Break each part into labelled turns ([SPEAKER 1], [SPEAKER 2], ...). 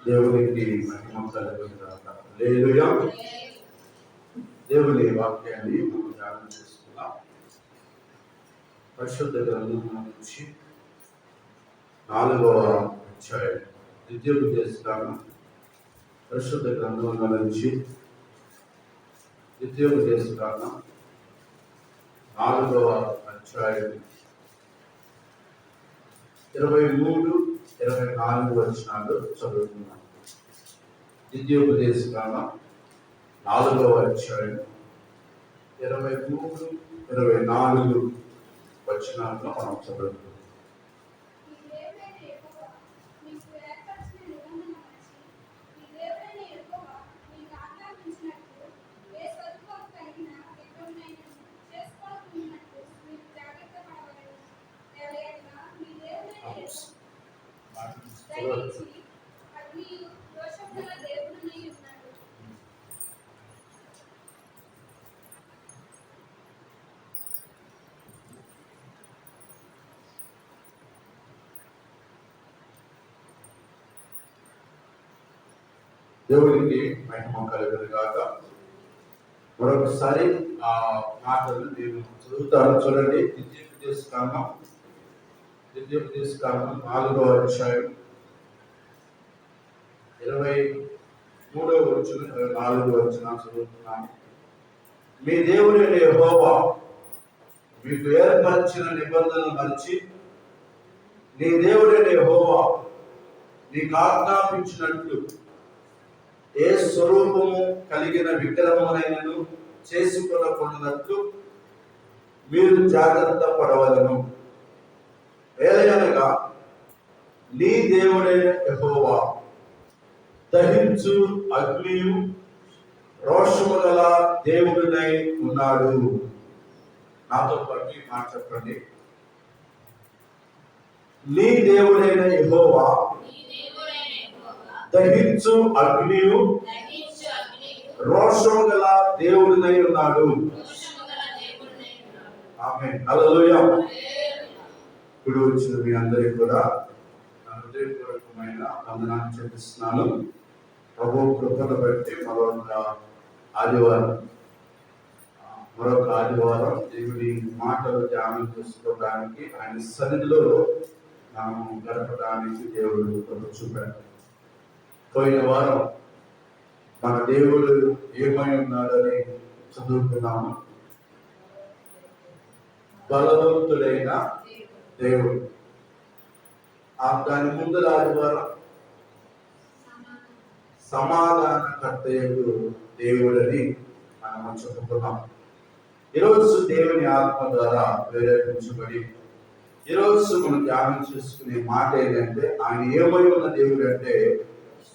[SPEAKER 1] దేవునికి మహిమ కలుగునుగాక. హల్లెలూయా. దేవుని వాక్యాన్ని మనం ధ్యానం చేసుకుందాం. పరిశుద్ధ గ్రంథం నుంచి 4వ అధ్యాయం. ద్వితీయోపదేశకాండం పరిశుద్ధ గ్రంథంలో నుంచి ద్వితీయోపదేశకాండం 4వ అధ్యాయం 23-24 వచనాలు చదువుతున్నాం. ద్వితీయోపదేశకాండం 4వ అధ్యాయం 23-24 వచనాలను మనం చదువుతున్నాం. దేవునికి మహిమ కలుగునుగాక. మరొకసారి ఆ మాటలు నేను చదువుతాను, చూడండి. ద్వితీయోపదేశకాండం 4వ అధ్యాయం 23వ వచనం 24వ వచనం చదువుతున్నాను. మీ దేవుడైన యెహోవా మీకు ఏర్పరిచిన నిబంధనలు మరిచి నీ దేవుడైన యెహోవా నీకు ఆజ్ఞాపించినట్లు ఏ స్వరూపము కలిగిన విగ్రహమునైనను చేసుకొనకుండానట్లు మీరు జాగ్రత్త పడవలను. ఏలయనగా నీ దేవుడైన యెహోవా దహించు అగ్నియు రోషము గల దేవుడినై ఉన్నాడు. నాతో పాటు ఈ మాట చెప్పండి. నీ దేవుడైన యెహోవా దహించు అగ్నియు రోషము గల దేవుడినై ఉన్నాడు. ఆమేన్. హల్లెలూయా. ఇప్పుడు వచ్చిన మీ అందరికీ కూడా నా హృదయపూర్వకమైన వందనాలు చెల్లిస్తున్నాను. ప్రభు కృపను బట్టి మరొక ఆదివారం దేవుడి మాటలు ధ్యానం చేసుకోవడానికి, ఆయన సన్నిధిలో మనం గడపడానికి దేవుడు కృప చూపాడు. పోయిన వారం మన దేవుడు ఏమై ఉన్నాడని చదువుకున్నాము. బలవంతుడైన దేవుడు. దాని ముందు ఆదివారం సమాధానకర్తయగు దేవుడని మనం చెప్పుకున్నాం. ఈరోజు దేవుని ఆత్మ ద్వారా ప్రేరేపించబడి ఈరోజు మనం ధ్యానం చేసుకునే మాట ఏంటంటే, ఆయన ఏమై ఉన్న దేవుడు అంటే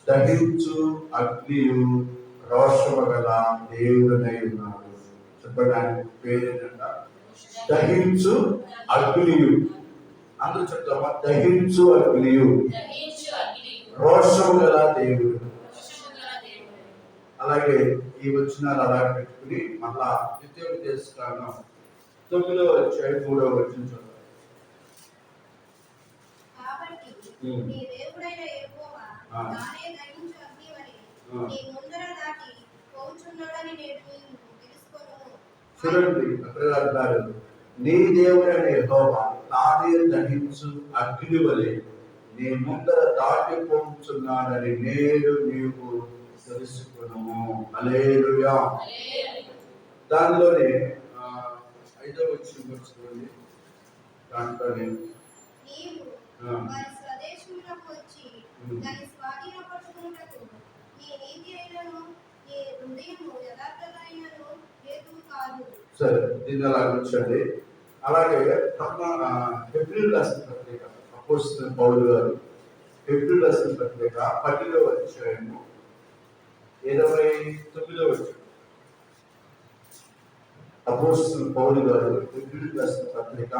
[SPEAKER 1] దహించు అగ్నియు రోషము గల దేవుడనై ఉన్నాడు. చెప్పడానికి పేరు ఏంటంట? దహించు అగ్నియు. అందరూ చెప్తామా? దహించు అగ్నియు రోషము గల దేవుడు. అలాగే ఈ వచనాలు అలా పెట్టుకుని మళ్ళా ద్వితీయోపదేశకాండం 9వ అధ్యాయం 3వ వచనం చదువు. చూడండి, అక్కడ అంటారు, నీ దేవుడైన యెహోవా తానే దహించు అగ్ని వలె నీ ముందర దాటిపోతున్నాడని నేడు నీవు తెలుసుకున్నాము. హల్లెలూయా. దానిలోనే 5వ వచనం చూడండి. దాంట్లోనే సరే, దీన్ని అలా ఉంచండి. అలాగే హెబ్రీయులకు రాసిన పత్రిక, అపోస్తలుడైన పౌలు గారు హెబ్రీయులకు రాసిన పత్రిక 12వ అధ్యాయము 29వ వచనం. అపోస్తలుడైన పౌలు గారు హెబ్రీయులకు రాసిన పత్రిక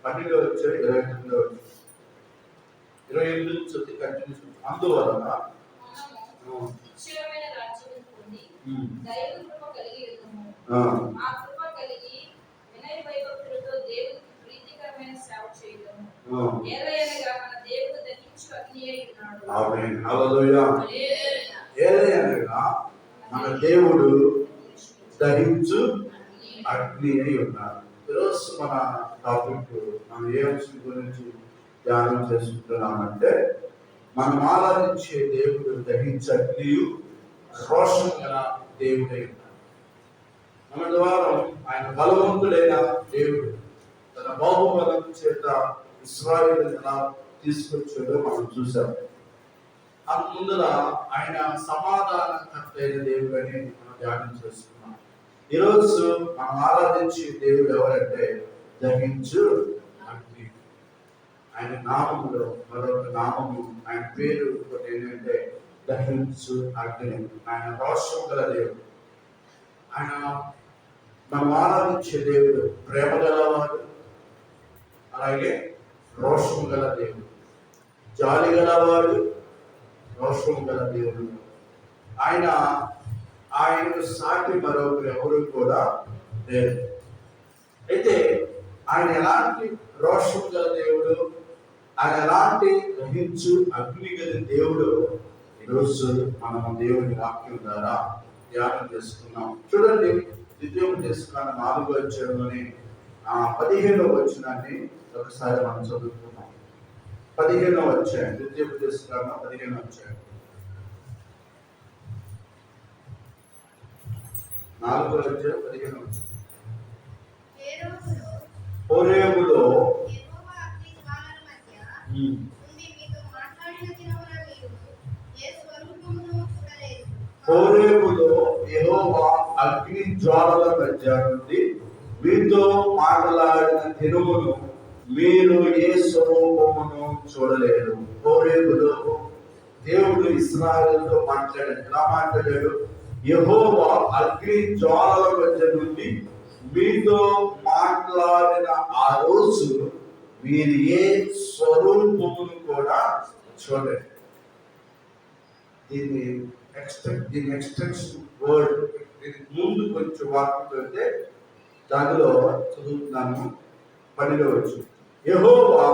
[SPEAKER 1] 12వ అధ్యాయం 29వ వచనం. 28 నుంచి కంటిన్యూ. అందువలన ఆమేన్. హల్లెలూయా. ఏలయనగా మన దేవుడు దహించు అగ్ని అయి ఉన్నారు. ఈరోజు మన టాపిక్ మనం ఏ అంశం గురించి ధ్యానం చేసుకుంటున్నామంటే, మనం ఆరాధించే దేవుడు దహించు అగ్నియు రోషం గల దేవుడై ఉన్నారు. మన ద్వారా ఆయన బలవంతుడైన దేవుడు తన బాహుబలం చేత ఇశ్రాయేలును ఎలా తీసుకొచ్చాడో మనం చూసాం. అంత ముందర ఆయన సమాధానకర్త అయిన దేవుడు అని మనం ధ్యానం చేసుకున్నాం. ఈరోజు మనం ఆరాధించే దేవుడు ఎవరంటే దహించు అగ్ని. ఆయన నామములో మరొక నామము, ఆయన పేరు ఒకటి ఏంటంటే దహించు అగ్ని. ఆయన రోషం గల దేవుడు. ఆయన మనం ఆరాధించే దేవుడు ప్రేమ గలవాడు, అలాగే రోషం గల దేవుడు, జాలి గలవాడు, రోషం గల దేవుడు. ఆయనకు సాటి మరొకరు ఎవరు కూడా లేరు. అయితే ఆయన ఎలాంటి రోషం గల దేవుడు, ఆయన ఎలాంటి గ్రహించు అగ్ని గల దేవుడు, ఈరోజు మనం దేవుని వాక్యం ద్వారా ధ్యానం చేసుకున్నాం. చూడండి, ద్వితీయోపదేశకాండ 4వ అధ్యాయంలోని 15వ వచనాన్ని ఒకసారి మనం చదువుకున్నాం. 15వ అధ్యాయం, ద్వితీయోపదేశకాండ 15వ అధ్యాయం 4వ అధ్యాయం 15వ వచనం. హోరేబులో యెహోవా అగ్ని జ్వాలల మధ్య నుండి మీతో మాట్లాడిన దినమును మీరు ఏ స్వరూపమును చూడలేరు. హోరేబులో దేవుడు ఇశ్రాయేలుతో మాట్లాడాడు. ఎలా మాట్లాడాడు? యెహోవా అగ్ని జ్వాలల మధ్య నుండి మీతో మాట్లాడిన ఆ రోజు మీరు ఏ స్వరూపమును కూడా చూడలేరు. దీని ఎక్స్టెన్షన్ వర్డ్ ముందు కొంచెం వాక్యం అయితే దానిలో చదువుతున్నాను. 12వ వచనం. యెహోవా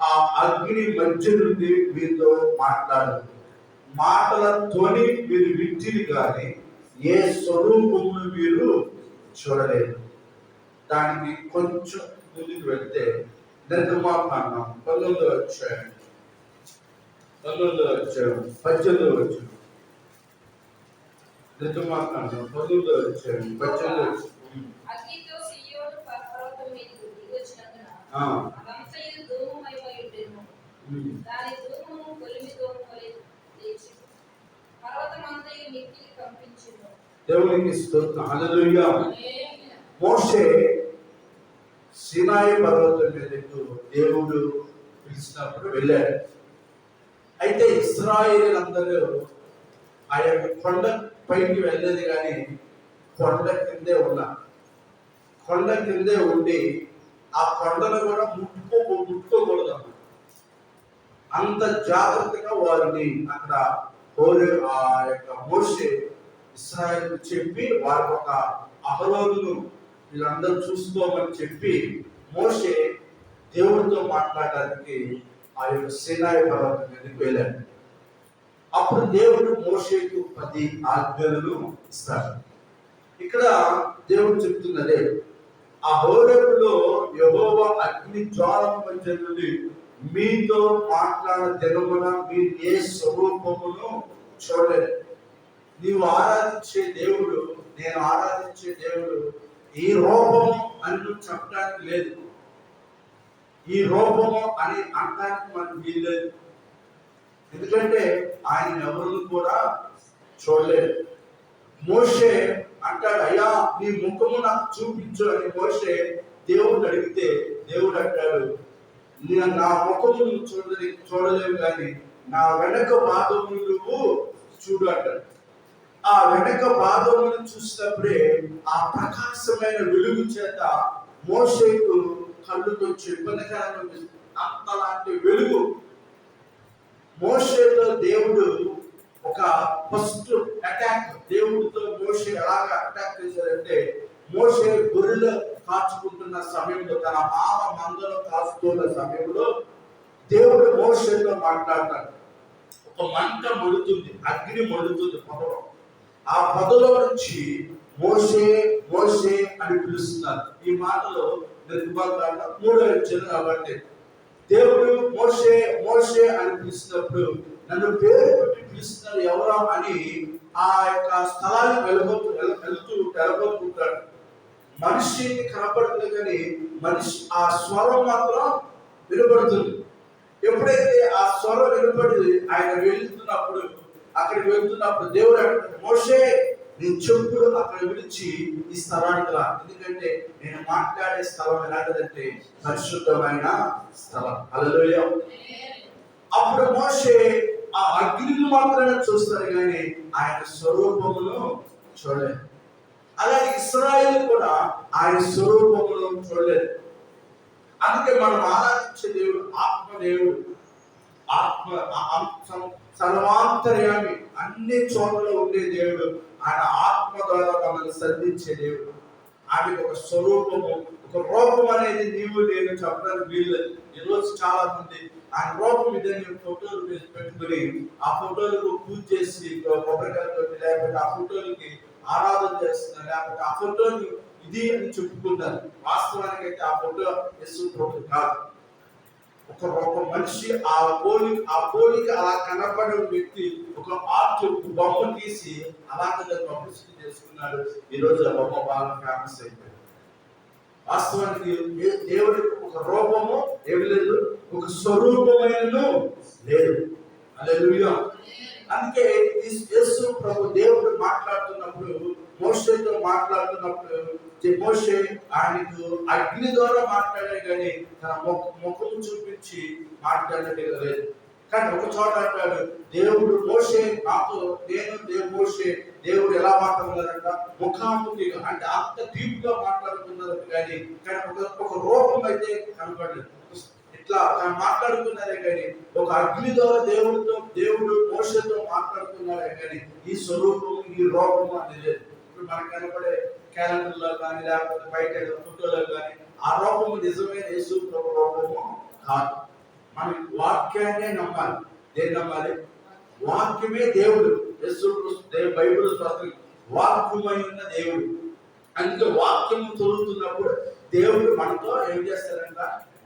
[SPEAKER 1] ఆ అగ్ని మధ్య నుండి మీతో మాట్లాడు మాటల ధ్వని మీరు వింటిని కానీ ఏ స్వరూపమును మీరు చూడలేదు. దానికి కొంచెం ముందుకు వెళ్తే నిర్గమాకాండం 19వ అధ్యాయం 18వ వచనం. నిర్గమాకాండం 19వ అధ్యాయం 18వ వచనం.
[SPEAKER 2] అగ్నితో సీయోను పర్వతం మీదకు దిగి వచ్చినందున అదంతయు ధూమమయమై ఉండెను. దాని ధూమము కొలిమి ధూమము వలె లేచి పర్వతమంతయు మిక్కిలి కంపించెను.
[SPEAKER 1] దేవునికి స్తోత్రం. హల్లెలూయా. మోషే సీనాయి పర్వతం మీదకు దేవుడు పిలిచినప్పుడు వెళ్ళాడు. అయితే ఇశ్రాయేలీయులందరూ ఆ యొక్క కొండ పైకి వెళ్ళేది కానీ కొండ కిందే ఉన్నారు. కొండ కిందే ఉండి ఆ కొండను కూడా ముట్టుకోకూడదు. అంత జాగ్రత్తగా వారిని అక్కడ ఆ యొక్క మోషే ఇశ్రాయేలు చెప్పి వారికి ఒక అహరోనును వీళ్ళందరూ చూసుకోమని చెప్పి మోషే దేవుడితో మాట్లాడడానికి ఆ యొక్క సీనాయి పర్వతం మీదకి వెళ్ళాడు. అప్పుడు దేవుడు మోషేకు 10 ఆజ్ఞలను ఇస్తాడు. ఇక్కడ దేవుడు చెప్తున్నదే, ఆ హోరేబులో యెహోవా అగ్ని జ్వాలల మధ్య నుండి మీతో మాట్లాడిన దినమున మీరు ఏ స్వరూపమును చూడలేదు. నీవు ఆరాధించే దేవుడు, నేను ఆరాధించే దేవుడు ఈ రూపము అని నువ్వు చెప్పడానికి లేదు. ఈ రూపము అని అనడానికి మనకు వీల్లేదు. ఎందుకంటే ఆయన ఎవరు కూడా చూడలేదు. మోషే అంటాడు, అయ్యా నీ ముఖము నాకు చూపించు అని మోషే దేవుడు అడిగితే దేవుడు అంటాడు, నా ముఖము నువ్వు చూడలేవు కానీ నా వెనక పాదములు నువ్వు చూడు అంటాడు. ఆ వెనక పాదములను చూసినప్పుడే ఆ ప్రకాశమైన వెలుగు చేత మోషేకు కళ్ళు కొంచెం ఇబ్బందికరంగా అంతలాంటి వెలుగు. మోషేతో దేవుడు ఒక ఫస్ట్ అటాక్, దేవుడితో మోషే ఎలాగా అటాక్ చేశారంటే, మోషే గొర్రెలు కాచుకుంటున్న సమయంలో, తన మామ మందలో కాచుతున్న సమయంలో దేవుడు మోషేతో మాట్లాడతాడు. ఒక ఒక మంట మండుతుంది, అగ్ని మండుతుంది పొదలో. ఆ పొదలో నుంచి మోషే మోషే అని పిలుస్తున్నారు. ఈ మాటలో నిర్మాణ 3వ అధ్యాయం కాబట్టి దేవుడు మోషే మోషే అని పిలుస్తున్నప్పుడు నన్ను పేరు పెట్టి పిలుస్తున్నారు ఎవరా అని ఆ యొక్క స్థలానికి వెళ్ళబోతుంటాడు. మనిషిని కనపడుతుంది కానీ మనిషి ఆ స్వరం మాత్రం వినపడుతుంది. ఎప్పుడైతే ఆ స్వరం వినపడి ఆయన అక్కడికి వెళ్తున్నప్పుడు దేవుడు అంటాడు, మోషే నీ చెప్పులు అక్కడ విడిచి ఈ స్థలానికి రా, ఎందుకంటే నేను మాట్లాడే స్థలం ఎలాంటిదంటే పరిశుద్ధమైన స్థలం. హల్లెలూయా. అప్పుడు మోషే ఆ అగ్నిని మాత్రమే చూస్తారు కానీ ఆయన స్వరూపమును చూడలేదు. అలాగే ఇశ్రాయేలు కూడా ఆయన స్వరూపమును చూడలేదు. అందుకే మనం ఆరాధించే దేవుడు ఆత్మదేవుడు, సర్వాంతర్యామి, అన్ని చోట్ల ఉండే దేవుడు. ఆయన ఆత్మ ద్వారా మనల్ని సంధించే దేవుడు. ఆయనకు ఒక స్వరూపము, ఒక రూపం అనేది నీవు నేను చెప్పడానికి వీల్లేదు. ఈరోజు చాలా మంది ఆయన రూపం ఇదని ఫోటోలు పెట్టుకుని ఆ ఫోటోలకు పూజ చేసి కొబ్బరికాయలతో లేకపోతే ఆ ఫోటోలకి ఆరాధన చేస్తున్నారు, లేకపోతే ఆ ఫోటోలు ఇది అని చెప్పుకుంటారు. వాస్తవానికి అయితే ఆ ఫోటో యేసు ఫోటో కాదు. ఒక మనిషి ఆ పోలిక అలా కనపడే వ్యక్తి ఒక ఆర్ట్ బొమ్మ తీసి అలాగే పబ్లిసిటీ చేసుకున్నాడు. ఈరోజు ఆ బొమ్మ బాగా ఫేమస్ అయిపోయింది. వాస్తవానికి దేవుడికి ఒక రూపము ఏమి లేదు, ఒక స్వరూపమైనను లేదు. హల్లెలూయా. అందుకే యేసు ప్రభు దేవుడు మాట్లాడుతున్నప్పుడు, మోషేతో మాట్లాడుతున్నప్పుడు మోషే ఆయనకు అగ్ని ద్వారా మాట్లాడే కానీ తన ముఖం చూపించి మాట్లాడేది లేదు. కానీ ఒక చోట అంటాడు, దేవుడు మోషే నాతో మోషే దేవుడు ఎలా మాట్లాడుతున్నారంట, ముఖాముఖిగా, అంటే అంత డీప్ గా మాట్లాడుతున్నారు కానీ ఒక రూపం అయితే కనపడలేదు. ఇట్లా మాట్లాడుతున్నారే కానీ ఒక అగ్ని ద్వారా దేవుడు మోషేతో మాట్లాడుతున్నారే కానీ ఈ స్వరూపము ఈ రూపము అనేది లేదు. ఇప్పుడు మనకు కనపడే క్యాలెండర్లో కానీ లేకపోతే బయట ఫోటోలో కానీ ఆ రూపము నిజమైన యేసు ప్రభు రూపము కాదు. మన వాక్యాన్నే నమ్మాలి. దేని నమ్మాలి? వాక్యమే దేవుడు. యేసు బైబిల్ స్పష్టం వాక్యమై ఉన్న దేవుడు. అందుకే వాక్యం చదువుతున్నప్పుడు దేవుడు మనతో ఏం చేస్తారంట,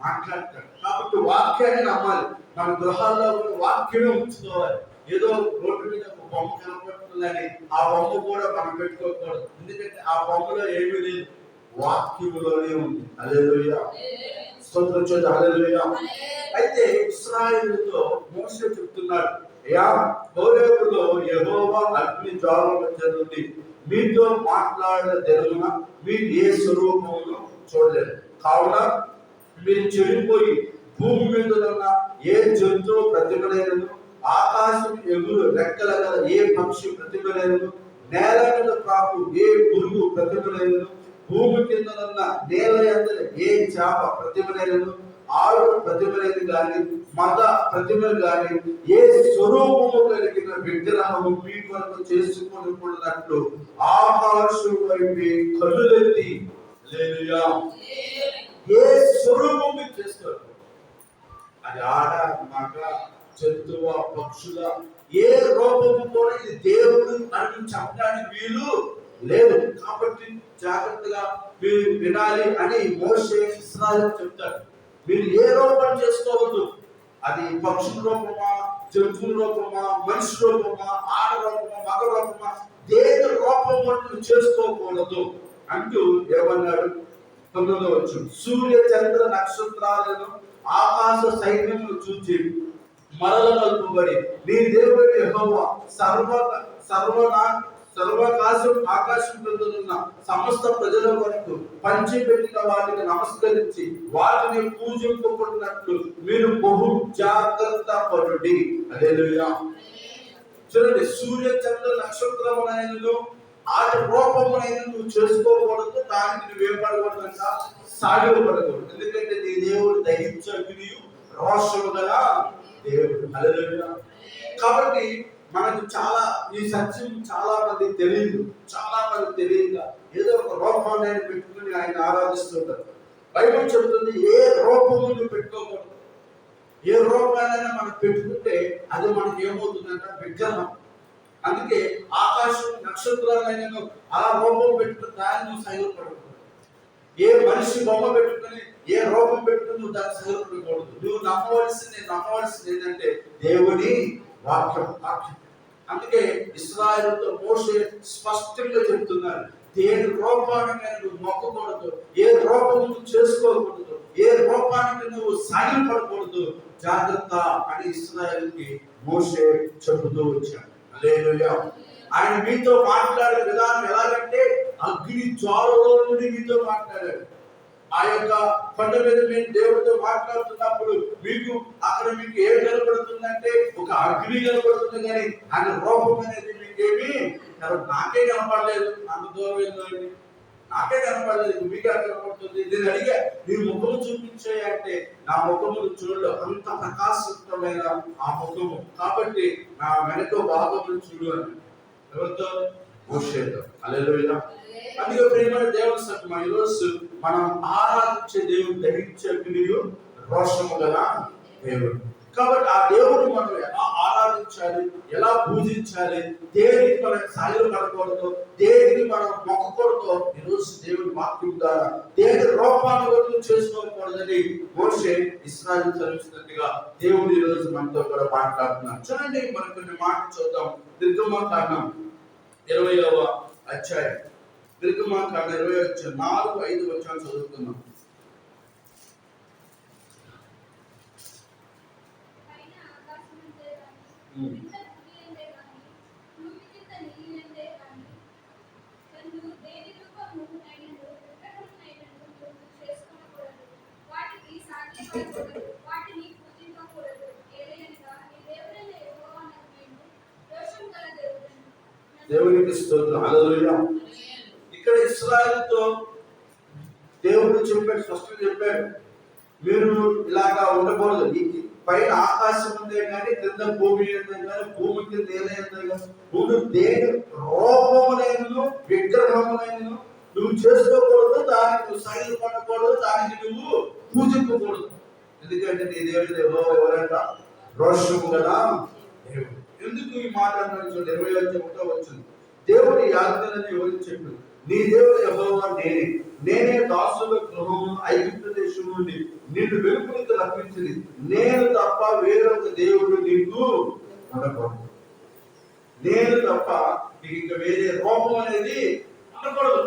[SPEAKER 1] మాట్లాడతాడు. కాబట్టి వాక్యాన్ని నమ్మాలి. మన గృహాల్లో వాక్యమే ఉంచుకోవాలి. ఏదో రోడ్డు మీద ఒక బొమ్మ కనపడుతుందని ఆ బొమ్మ కూడా మనం పెట్టుకోకూడదు. ఎందుకంటే ఆ బొమ్మలో ఏమీ లేదు, వాక్యములోనే ఉంది. హల్లెలూయా. స్తోత్రం చేద్దాం. హల్లెలూయా. అయితే ఇశ్రాయేలుతో మోషే చెప్తున్నాడు, హోరేబులో యెహోవా అగ్ని జ్వాలల మధ్య నుండి మీతో మాట్లాడిన దినమున మీరు ఏ స్వరూపమును చూడలేదు. కావున మీరు చెడిపోయి భూమి మీద ఉన్న ఏ జంతువు ప్రతిమలైనను, ఆకాశం ఎగురు రెక్కల గల ఏ పక్షి ప్రతిమలైనను, నేల మీద ప్రాకు ఏ పురుగు ప్రతిమలైనను, భూమి కింద ఉన్న నేల యందు ఏ చేప ప్రతిమలైనను, ఆరు ప్రతిమలైన గాని మత ప్రతిమలు గాని ఏ స్వరూపము కలిగిన విగ్రహము మీ కొరకు చేసుకున్నట్లు ఆకాశం వైపు కళ్ళెత్తి, హల్లెలూయా, ఏ స్వరూపం మీరు చేసుకోరు. అది ఆడ మగ జంతువ పక్షుల ఏ రూపము కూడా ఇది దేవుడు అని చెప్పడానికి వీలు లేదు. కాబట్టి జాగ్రత్తగా మీరు వినాలి అని మోషే ఇశ్రాయేలు చెప్తాడు. మీరు ఏ రూపం చేసుకోవద్దు. అది పక్షుల రూపమా, జంతువుల రూపమా, మనిషి రూపమా, ఆడ రూపమా, మగ రూపమా, దేని రూపం చేసుకోకూడదు అంటూ ఏమన్నాడు? 9వ వచనం, సూర్య చంద్ర నక్షత్రాలను ఆకాశ సైన్యములు చూచి మరల కలుపబడి నీ దేవుడు యెహోవా ఆకాశం ఉన్న సమస్త ప్రజల వరకు పంచిపెట్టిన వాటిని నమస్కరించి వాటిని పూజింపబడినట్లు మీరు బహు జాగ్రత్త పడుడి. హల్లెలూయా. చూడండి, సూర్య చంద్ర నక్షత్రములైనను ఆటి రూపమునైన నువ్వు చేసుకోకూడదు, దానికి నువ్వు ఏం పడకూడదంట, సాగిపడకూడదు. ఎందుకంటే నీ దేవుడు దహించు అగ్నియు రోషము గల దేవుడు. హల్లెలూయా. కాబట్టి మనకు ఈ సత్యం చాలా మంది తెలియదు. ఏదో ఒక రూపాన్ని పెట్టుకుని ఆయన ఆరాధిస్తుంటారు. బైబిల్ చెప్తుంది ఏ రూపము నువ్వు పెట్టుకోకూడదు. ఏ రూపాయలైనా మనం పెట్టుకుంటే అది మనకి ఏమవుతుందంటే విగ్రహం. అందుకే ఆకాశం నక్షత్రాలైన ఆ రూపం పెట్టుకుని దాన్ని నువ్వు సైలపడకూడదు. ఏ మనిషి బొమ్మ పెట్టుకుని ఏ రూపం పెట్టుకుని నువ్వు దాన్ని సైలపడకూడదు. నువ్వు నమ్మవలసింది ఏంటంటే దేవుని వాక్యం. అందుకే ఇశ్రాయేలుతో మోషే స్పష్టంగా చెప్తున్నారు, దేని రూపానికి నువ్వు మొక్కకూడదు, ఏ రూపం నువ్వు చేసుకోకూడదు, ఏ రూపానికి నువ్వు సాగిపడకూడదు, జాగ్రత్త అని ఇశ్రాయేలుకి మోషే చెబుతూ వచ్చాడు. హల్లెలూయా. ఆయన మీతో మాట్లాడే విధానం ఎలాగంటే అగ్ని జ్వాలలో నుండి మీతో మాట్లాడాడు. ఆ యొక్క కొండ మీద మేము దేవుడితో మాట్లాడుతున్నప్పుడు అక్కడ మీకు ఏం కనపడుతుందంటే ఒక అగ్ని కనపడుతుంది, కానీ ఆయన రూపం అనేది మీకేమి నాకే కనపడలేదు. అంత దూరం ఏంటండి, నాకే కనపడలేదు, మీకే కనపడుతుంది. నేను అడిగా, నీ ముఖము చూపించే అంటే నా ముఖమును చూడలేదు, అంత ప్రకాశవంతమైన ఆ ముఖము, కాబట్టి నా వెనక భాగమును చూడు అని. ఎవరితో? మోషేతో. హల్లెలూయా. అందుకే ప్రియమైన దేవుని సంగమా, ఈరోజు మనం ఆరాధించే దేవుడు దహించే అగ్నియు రోషము గల దేవుడు. కాబట్టి ఆ దేవుడు మనం ఎలా ఆరాధించాలి, ఎలా పూజించాలి, దేనికి మనం సాయం పడకూడదు, దేనికి మనం మొక్కకూడదు, ఈరోజు దేవుడి వాక్యం ద్వారా దేని రూపాన్ని చేసుకోకూడదని మోషే ఇశ్రాయేలు చదివిస్తున్నట్టుగా దేవుడు ఈరోజు మనతో కూడా మాట్లాడుతున్నారు. చూడండి, మనం కొన్ని మాటలు చూద్దాం. నిర్గమకాండం 20వ అధ్యాయం, నిర్గమకాండం 20వ అధ్యాయం 4-5 వచనాలు చదువుతున్నాం. దేవునికి స్తోత్రం. హల్లెలూయా. ఇక్కడ ఇశ్రాయేలుతో దేవుడు చెప్పాడు, స్పష్టంగా చెప్పాడు, మీరు ఇలాగా ఉండకూడదు. పైన ఆకాశం ఉందే కానీ కింద భూమి ఉందే కానీ, భూమి కింద ఏదైందే కానీ, నువ్వు దేని రూపమునైనను విగ్రహమునైనను నువ్వు చేసుకోకూడదు, దానికి నువ్వు సైలు పడకూడదు, దానికి నువ్వు పూజించకూడదు. ఎందుకంటే నీ దేవుడు ఎవరంట? రోషము గల దేవుడు. ఎందుకు ఈ మాట అన్నాడు? 21వ వచనం, దేవుడి ఆజ్ఞలను ఎవరికి చెప్పాడు? నీ దేవుడు యెహోవా నేనే దాసుల గృహము ఐగుప్తు దేశం నుండి నిన్ను వెలుపలికి రప్పించింది, నేను తప్ప వేరొక దేవుడు నీకు ఉండకూడదు. నేను తప్ప నీకు ఇంకా వేరే రూపం అనేది ఉండకూడదు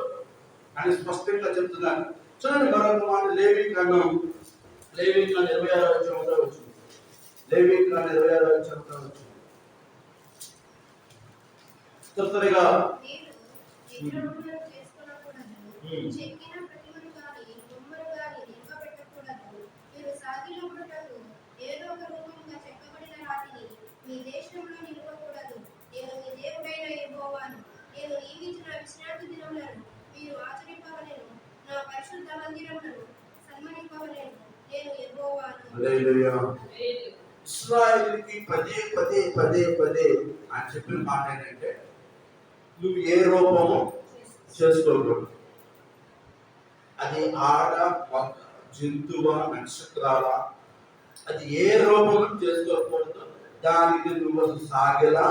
[SPEAKER 1] అని స్పష్టంగా చెప్తున్నాను. చూడండి, మరొక మాట లేవీకాండం 26వ వచనంలో వచ్చింది. లేవీకాండం 26వ వచనంలో వచ్చింది. తొందరగా ఇశ్రాయేలుకి పదే అని చెప్పిన మాట ఏంటంటే, నువ్వు ఏ రూపము చేసుకోకూడదు. అది ఆడ, జంతువ, నక్షత్రాల, అది ఏ రూపము చేసుకోకూడదు, దానికి నువ్వు సాగేలా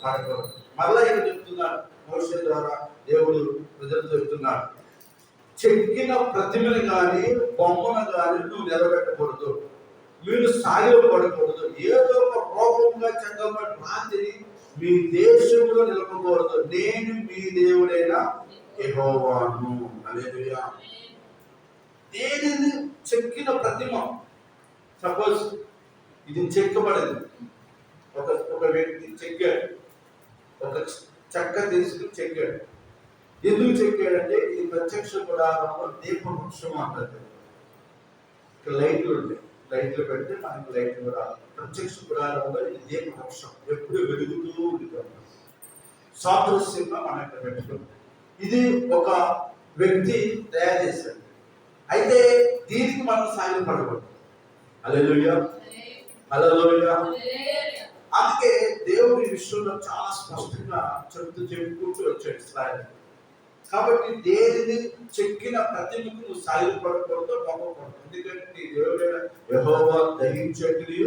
[SPEAKER 1] పడకూడదు. మళ్ళా ఇక్కడ చెప్తున్నాడు, మోషే ద్వారా దేవుడు ప్రజలు చెప్తున్నాడు, చెక్కిన ప్రతిమని కానీ బొమ్మను కానీ నువ్వు నిలబెట్టకూడదు, మీరు సాగిపడకూడదు, ఏదో ఒక రూపంగా చెక్కబడి రాత్రి మీ దేశంలో నిలపకూడదు, నేను మీ దేవుడైన యెహోవాను. హల్లెలూయా. దేనిని చెక్కిన ప్రతిమ, సపోజ్ ఇది చెక్కబడింది, ఒక వ్యక్తి చెక్కాడు, ఒక చెక్క తీసుకుని చెక్కాడు. ఎందుకు చెక్కాడంటే ఇది ప్రత్యక్ష గుడారంలో దీపవృక్షం అంటారు. ఇక్కడ లైట్లు ఉంటాయి, లైట్లు పెడితే మనకి లైట్లు కూడా ప్రత్యక్ష గుడారంలో ఇది దీపవృక్షం ఎప్పుడు వెలుగుతూ ఉంటుంది. సాదృశ్యంగా మనం ఇక్కడ పెట్టుకుంటాం. ఇది ఒక వ్యక్తి తయారు చేశాడు. అయితే దీనికి మనం సాయం పడకూడదు. హల్లెలూయా, హల్లెలూయా. అందుకే దేవుడి విషయంలో చాలా స్పష్టంగా చెప్పుకుంటూ వచ్చాడు ఇశ్రాయేలు. కాబట్టి దేనిని చెక్కిన ప్రతిమకు నువ్వు సాగిపడకూడదు, మొక్కకూడదు. ఎందుకంటే నీ దేవుడైన యెహోవా దహించేటివి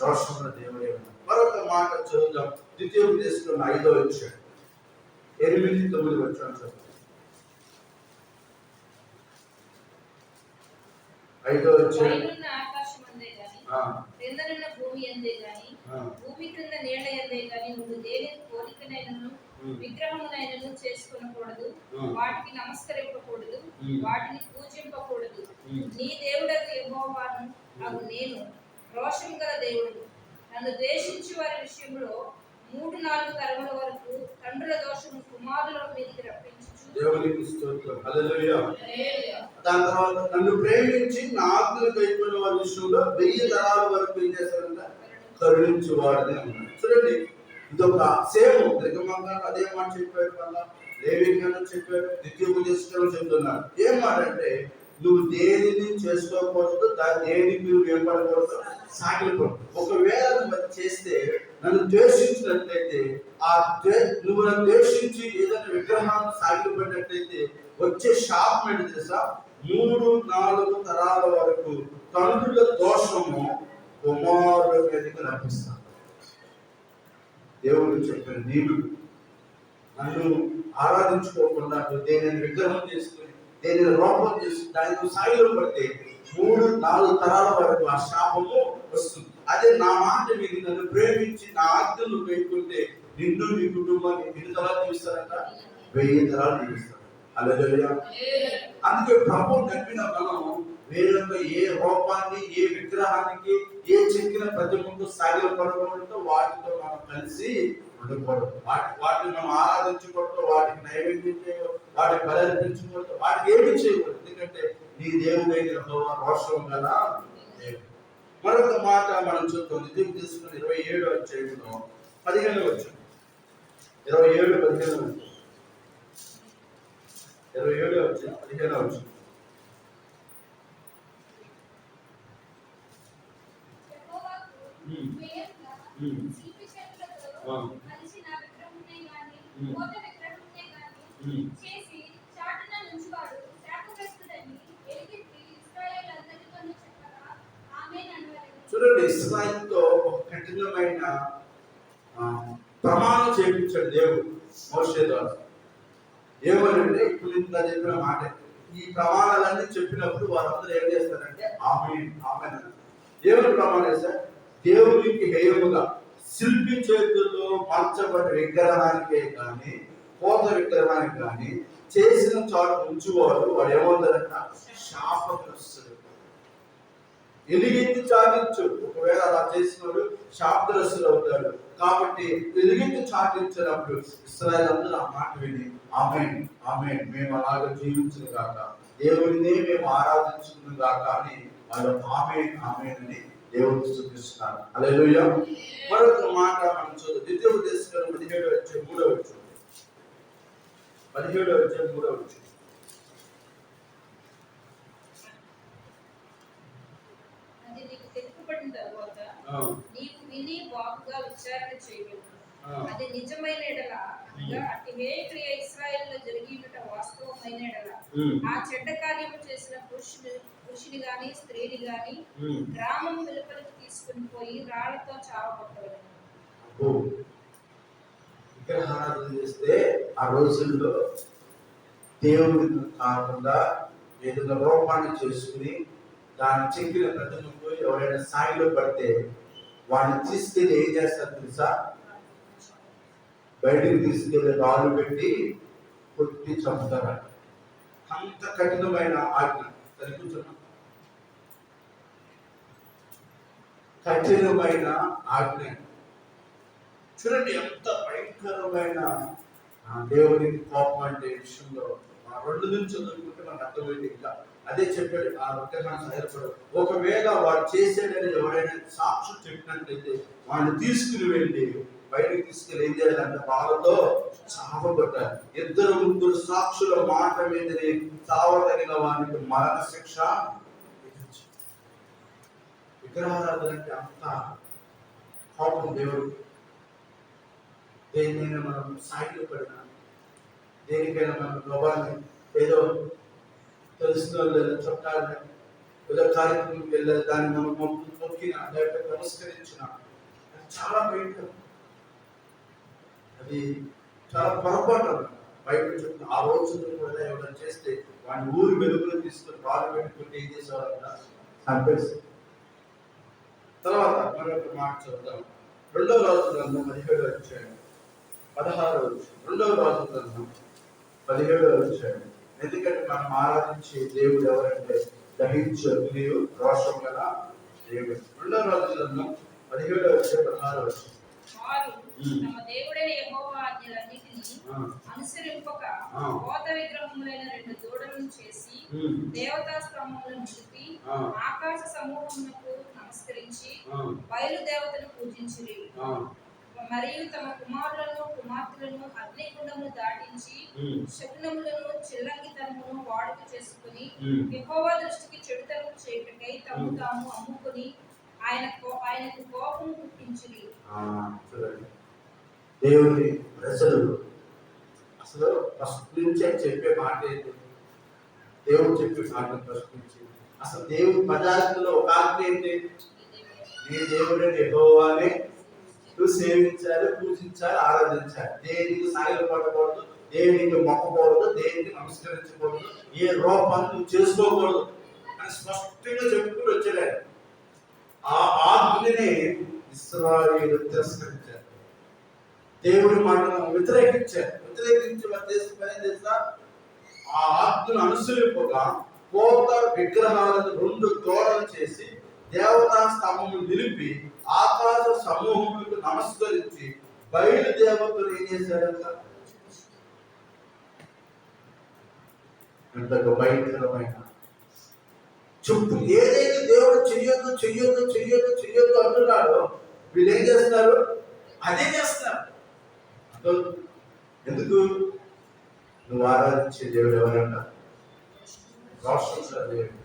[SPEAKER 1] రోషమున్న దేవుడే. మరొక మాట చదువుదాం. ద్వితీయోపదేశం 5వ అధ్యాయం 8-9 వచనాలు చదువుతాం. 5వ అధ్యాయం.
[SPEAKER 2] పైనున్న ఆకాశమందే గాని క్రిందనున్న భూమి అందే గాని భూమి క్రింద నీళ్ల యందే గాని నువ్వు దేని పోలికనైనను విగ్రహమునైనను చేసుకొనకూడదు, వాటికి నమస్కరింపకూడదు, వాటిని పూజింపకూడదు. నీ దేవుడకు యెహోవాను అగు నేను రోషము గల దేవుడు. నన్ను ద్వేషించు వారి విషయంలో 3-4 తరముల వరకు తండ్రుల దోషము కుమారుల మీదకి రప్పించుచు.
[SPEAKER 1] దేవునికి స్తోత్రం. హల్లెలూయా. దాని తర్వాత నన్ను ప్రేమించి నా ఆజ్ఞలు కైకొన్న వారి విషయంలో 1000 తరాల వరకు ఏం చేస్తారంట? కరుణించు వాడనే ఉన్నాడు. చూడండి, ఇదొక సేమ్ నిర్గమంగా అదే మాట చెప్పారు, మళ్ళా లేవీయులు చెప్పారు, ద్వితీయోపదేశంలో చెప్తున్నారు. ఏం మాట అంటే నువ్వు దేనిని చేసుకోకూడదు, దేనికి నువ్వు ఏం పడకూడదు, సాగిలకూడదు. ఒకవేళ నువ్వు అది చేస్తే, నన్ను ద్వేషించినట్లయితే, నువ్వు నన్ను ద్వేషించి ఏదైనా విగ్రహాన్ని సాగిలపడినట్లయితే వచ్చే శాపం ఏంటి తెలుసా? 3-4 తరాల వరకు తండ్రుల దోషము కుమారుల మీదకి రప్పిస్తాను. దేవుడు చెప్పిన నీవు నన్ను ఆరాధించుకోకుండా దేనిని విగ్రహం చేసుకుని దేనిని రూపం చేసుకుని దానికి సాగిలో పడితే 3-4 తరాల వరకు ఆ శాపము వస్తుంది. అదే నా మాట విని నన్ను ప్రేమించి నా ఆజ్ఞలు వేసుకుంటే నిన్ను నీ కుటుంబాన్ని ఎన్ని తరాలు జీవిస్తారంట? 1000 తరాలు జీవిస్తారు. హల్లెలూయా. అందుకే ప్రభు నమ్మిన మనం వేరొక ఏ రూపాన్ని, ఏ విగ్రహానికి, ఏ చెక్కిన ప్రతిమకు సాగిలపడకూడదు, వాటితో మనం కలిసి ఉండకూడదు. వాటిని మనం ఆరాధించకూడదు, వాటికి నైవేద్యం చేయకూడదు, వాటికి బలి అర్పించకూడదు, వాటికి ఏమి చేయకూడదు. ఎందుకంటే నీ దేవుడైన యెహోవా రోషం గల దేవుడు. మరొక మాట మనం చూద్దాం. ద్వితీయోపదేశం 27వ అధ్యాయంలో 15వ వచనం. 27-15 27వ అధ్యాయం 15వ వచనం. చూడండి, ఇశ్రాయేలుతో ఒక కఠినమైన ప్రమాణం చేయించాడు దేవుడు మోషే ద్వారా. ఏమనంటే ఇప్పుడు ఇంత చెప్పిన మాట, ఈ ప్రమాణాలన్నీ చెప్పినప్పుడు వారందరూ ఏం చేస్తారంటే ఆమేన్ ఆమేన్. దేవుడు ప్రమాణం చేశారు, దేవునికి హేయముగా శిల్పి చేతుల్లో మలచబడిన విగ్రహానికే కానీ, కోత విగ్రహానికి కానీ చేసిన చోట ఉంచువాడు వాడు ఏమవుతారంట? శాపగ్రస్తుడు. ఎలుగెత్తి చాటించు, ఒకవేళ అలా చేసినప్పుడు శాపగ్రస్తుడు అవుతాడు. కాబట్టి ఎలుగెత్తి చాటించినప్పుడు ఇశ్రాయేలు అందరూ ఆ మాట విని ఆమేన్ ఆమేన్, మేము అలాగే జీవించును గాక, దేవుడినే మేము ఆరాధించుకును గాక అని వాళ్ళు ఆమేన్ ఆమేన్ అని దేవుడిని స్తుతిస్తున్నారు. హల్లెలూయా. మరొక మాట మనం చూద్దాం. ద్వితీయోపదేశం 17వ అధ్యాయం 3వ వచనం. 17వ అధ్యాయం 3వ వచనం.
[SPEAKER 2] అది నీకు తెలుపబడిన తరువాత నీవు విని బాగుగా విచారణ చేయవలెను. అది నిజమైన ఎడల, అనగా అట్టి హేయక్రియ ఇశ్రాయేలులో జరిగినట వాస్తవమైన ఎడల, ఆ చెడ్డ కార్యము చేసిన పురుషుని గాని స్త్రీని గాని గ్రామం వెలుపలికి తీసుకుని పోయి రాళ్లతో చావగొట్టవలెను.
[SPEAKER 1] విగ్రహారాధన చేస్తే ఆ రోజుల్లో దేవుడిని కాకుండా ఏదైనా రూపాన్ని చేసుకుని దాన్ని చెక్కిన ప్రతిమకు ఎవరైనా సాగిలో పడితే వాడిని తీసుకెళ్ళి ఏం చేస్తారు తెలుసా? బయటికి తీసుకెళ్ళి రాళ్ళు పెట్టి కొట్టి చంపుతారు. అంత కఠినమైన ఆజ్ఞ. కూర్చున్నా, కఠినమైన ఆజ్ఞ. చూడండి ఎంత భయంకరమైన దేవునికి కోపం అంటే విషయంలో 2 నుంచి చదువుకుంటే మనకు అర్థమైంది. ఇంకా అదే చెప్పాడు, ఆ విగ్రహాన్ని సహాయపడు. ఒకవేళ వాడు చేసేదని ఎవరైనా సాక్షులు చెప్పినట్లయితే వాడిని తీసుకుని వెళ్ళి బయటకు తీసుకెళ్ళి ఏం చేయాలంటే వాళ్ళతో చావగొట్టాలి. 2-3 సాక్షుల మాట మీదనే చావదగిన వారికి మరణ శిక్ష. విగ్రహారాధన అంటే అంత కోపం దేవుడు. దేన్నైనా మనం సాగిలో పడినా దేనికైనా మన లోపాన్ని ఏదో తెలుస్తున్న లేదా చుట్టాలని ఏదో కార్యక్రమం వెళ్ళాలి, దాన్ని మనం మొక్కిన లేకపోతే నమస్కరించిన అది చాలా భయంకరం. అది చాలా పొరపాటు అన్నమాట. బయట చెప్తున్న ఆ రోజుల్లో కూడా ఎవరైనా చేస్తే వాడిని ఊరి వెలుగులో తీసుకొని బాగా పెట్టుకుంటే ఏం చేసేవాళ్ళ చంపేసి. తర్వాత మరొక మాట చూద్దాం. 2వ రాజు గ్రంథం 17వ అధ్యాయం 16వ వచనం. 2వ రాజు గ్రంథం 17వ అధ్యాయం. ఎందుకంటే మనం ఆరాధించే దేవుడు ఎవరంటే దహించు అగ్నియు రోషం గల దేవుడు. 2వ రాజు గ్రంథం 17వ అధ్యాయం 16వ వచనం.
[SPEAKER 2] వారు తమ దేవుడైన యెహోవా ఆజ్ఞలన్నిటినీ అనుసరింపక పోత విగ్రహములైన 2 దూడలను చేసి దేవతా స్తంభములను నిలిపి ఆకాశ సమూహమునకు నమస్కరించి బయలు దేవతను పూజించిరి. మరియు తమ కుమారులను కుమార్తెలను అగ్నిగుండమును దాటించి శకునములను చిల్లంగితనమును వాడుక చేసుకుని యెహోవా దృష్టికి చెడుతనం చేయుటకై తమను తాము అమ్ముకుని ఆయనకు కోపం పుట్టించిరి.
[SPEAKER 1] దేవుని ప్రజలు అసలు ఫస్ట్ నుంచి చెప్పే మాట ఏంటి? దేవుడు చెప్పే మాట ఫస్ట్ నుంచి అసలు దేవుని పదార్థంలో ఒక ఆజ్ఞ ఏంటి? నీ దేవుడే యెహోవానే నువ్వు సేవించాలి, పూజించాలి, ఆరాధించాలి. దేనికి సాగిలపడకూడదు, దేనికి మొక్కకూడదు, దేనికి నమస్కరించకూడదు, ఏ రూపాన్ని నువ్వు చేసుకోకూడదు అని స్పష్టంగా చెప్పుకుని వచ్చాడు. ఆ ఆజ్ఞని ఇశ్రాయేలు తిరస్కరించారు, దేవుడి మాటను వ్యతిరేకించి వారు చేసిన పని తెలుసా? ఆ ఆజ్ఞను అనుసరింపగా పోత విగ్రహాలను 2 తోడలు చేసి దేవతా స్తంభములు నిలిపి ఆకాశ సమూహములకు నమస్కరించి బయలు దేవతలు ఏం చేశారంట? అంతకు భయంకరమైన చెప్పు ఏదైతే దేవుడు చెయ్యొద్దు అంటున్నాడో వీళ్ళు ఏం చేస్తారు? అదే చేస్తారు. ఎందుకు? నువ్వు ఆరాధించే దేవుడు ఎవరంట? రోషం దేవుడు.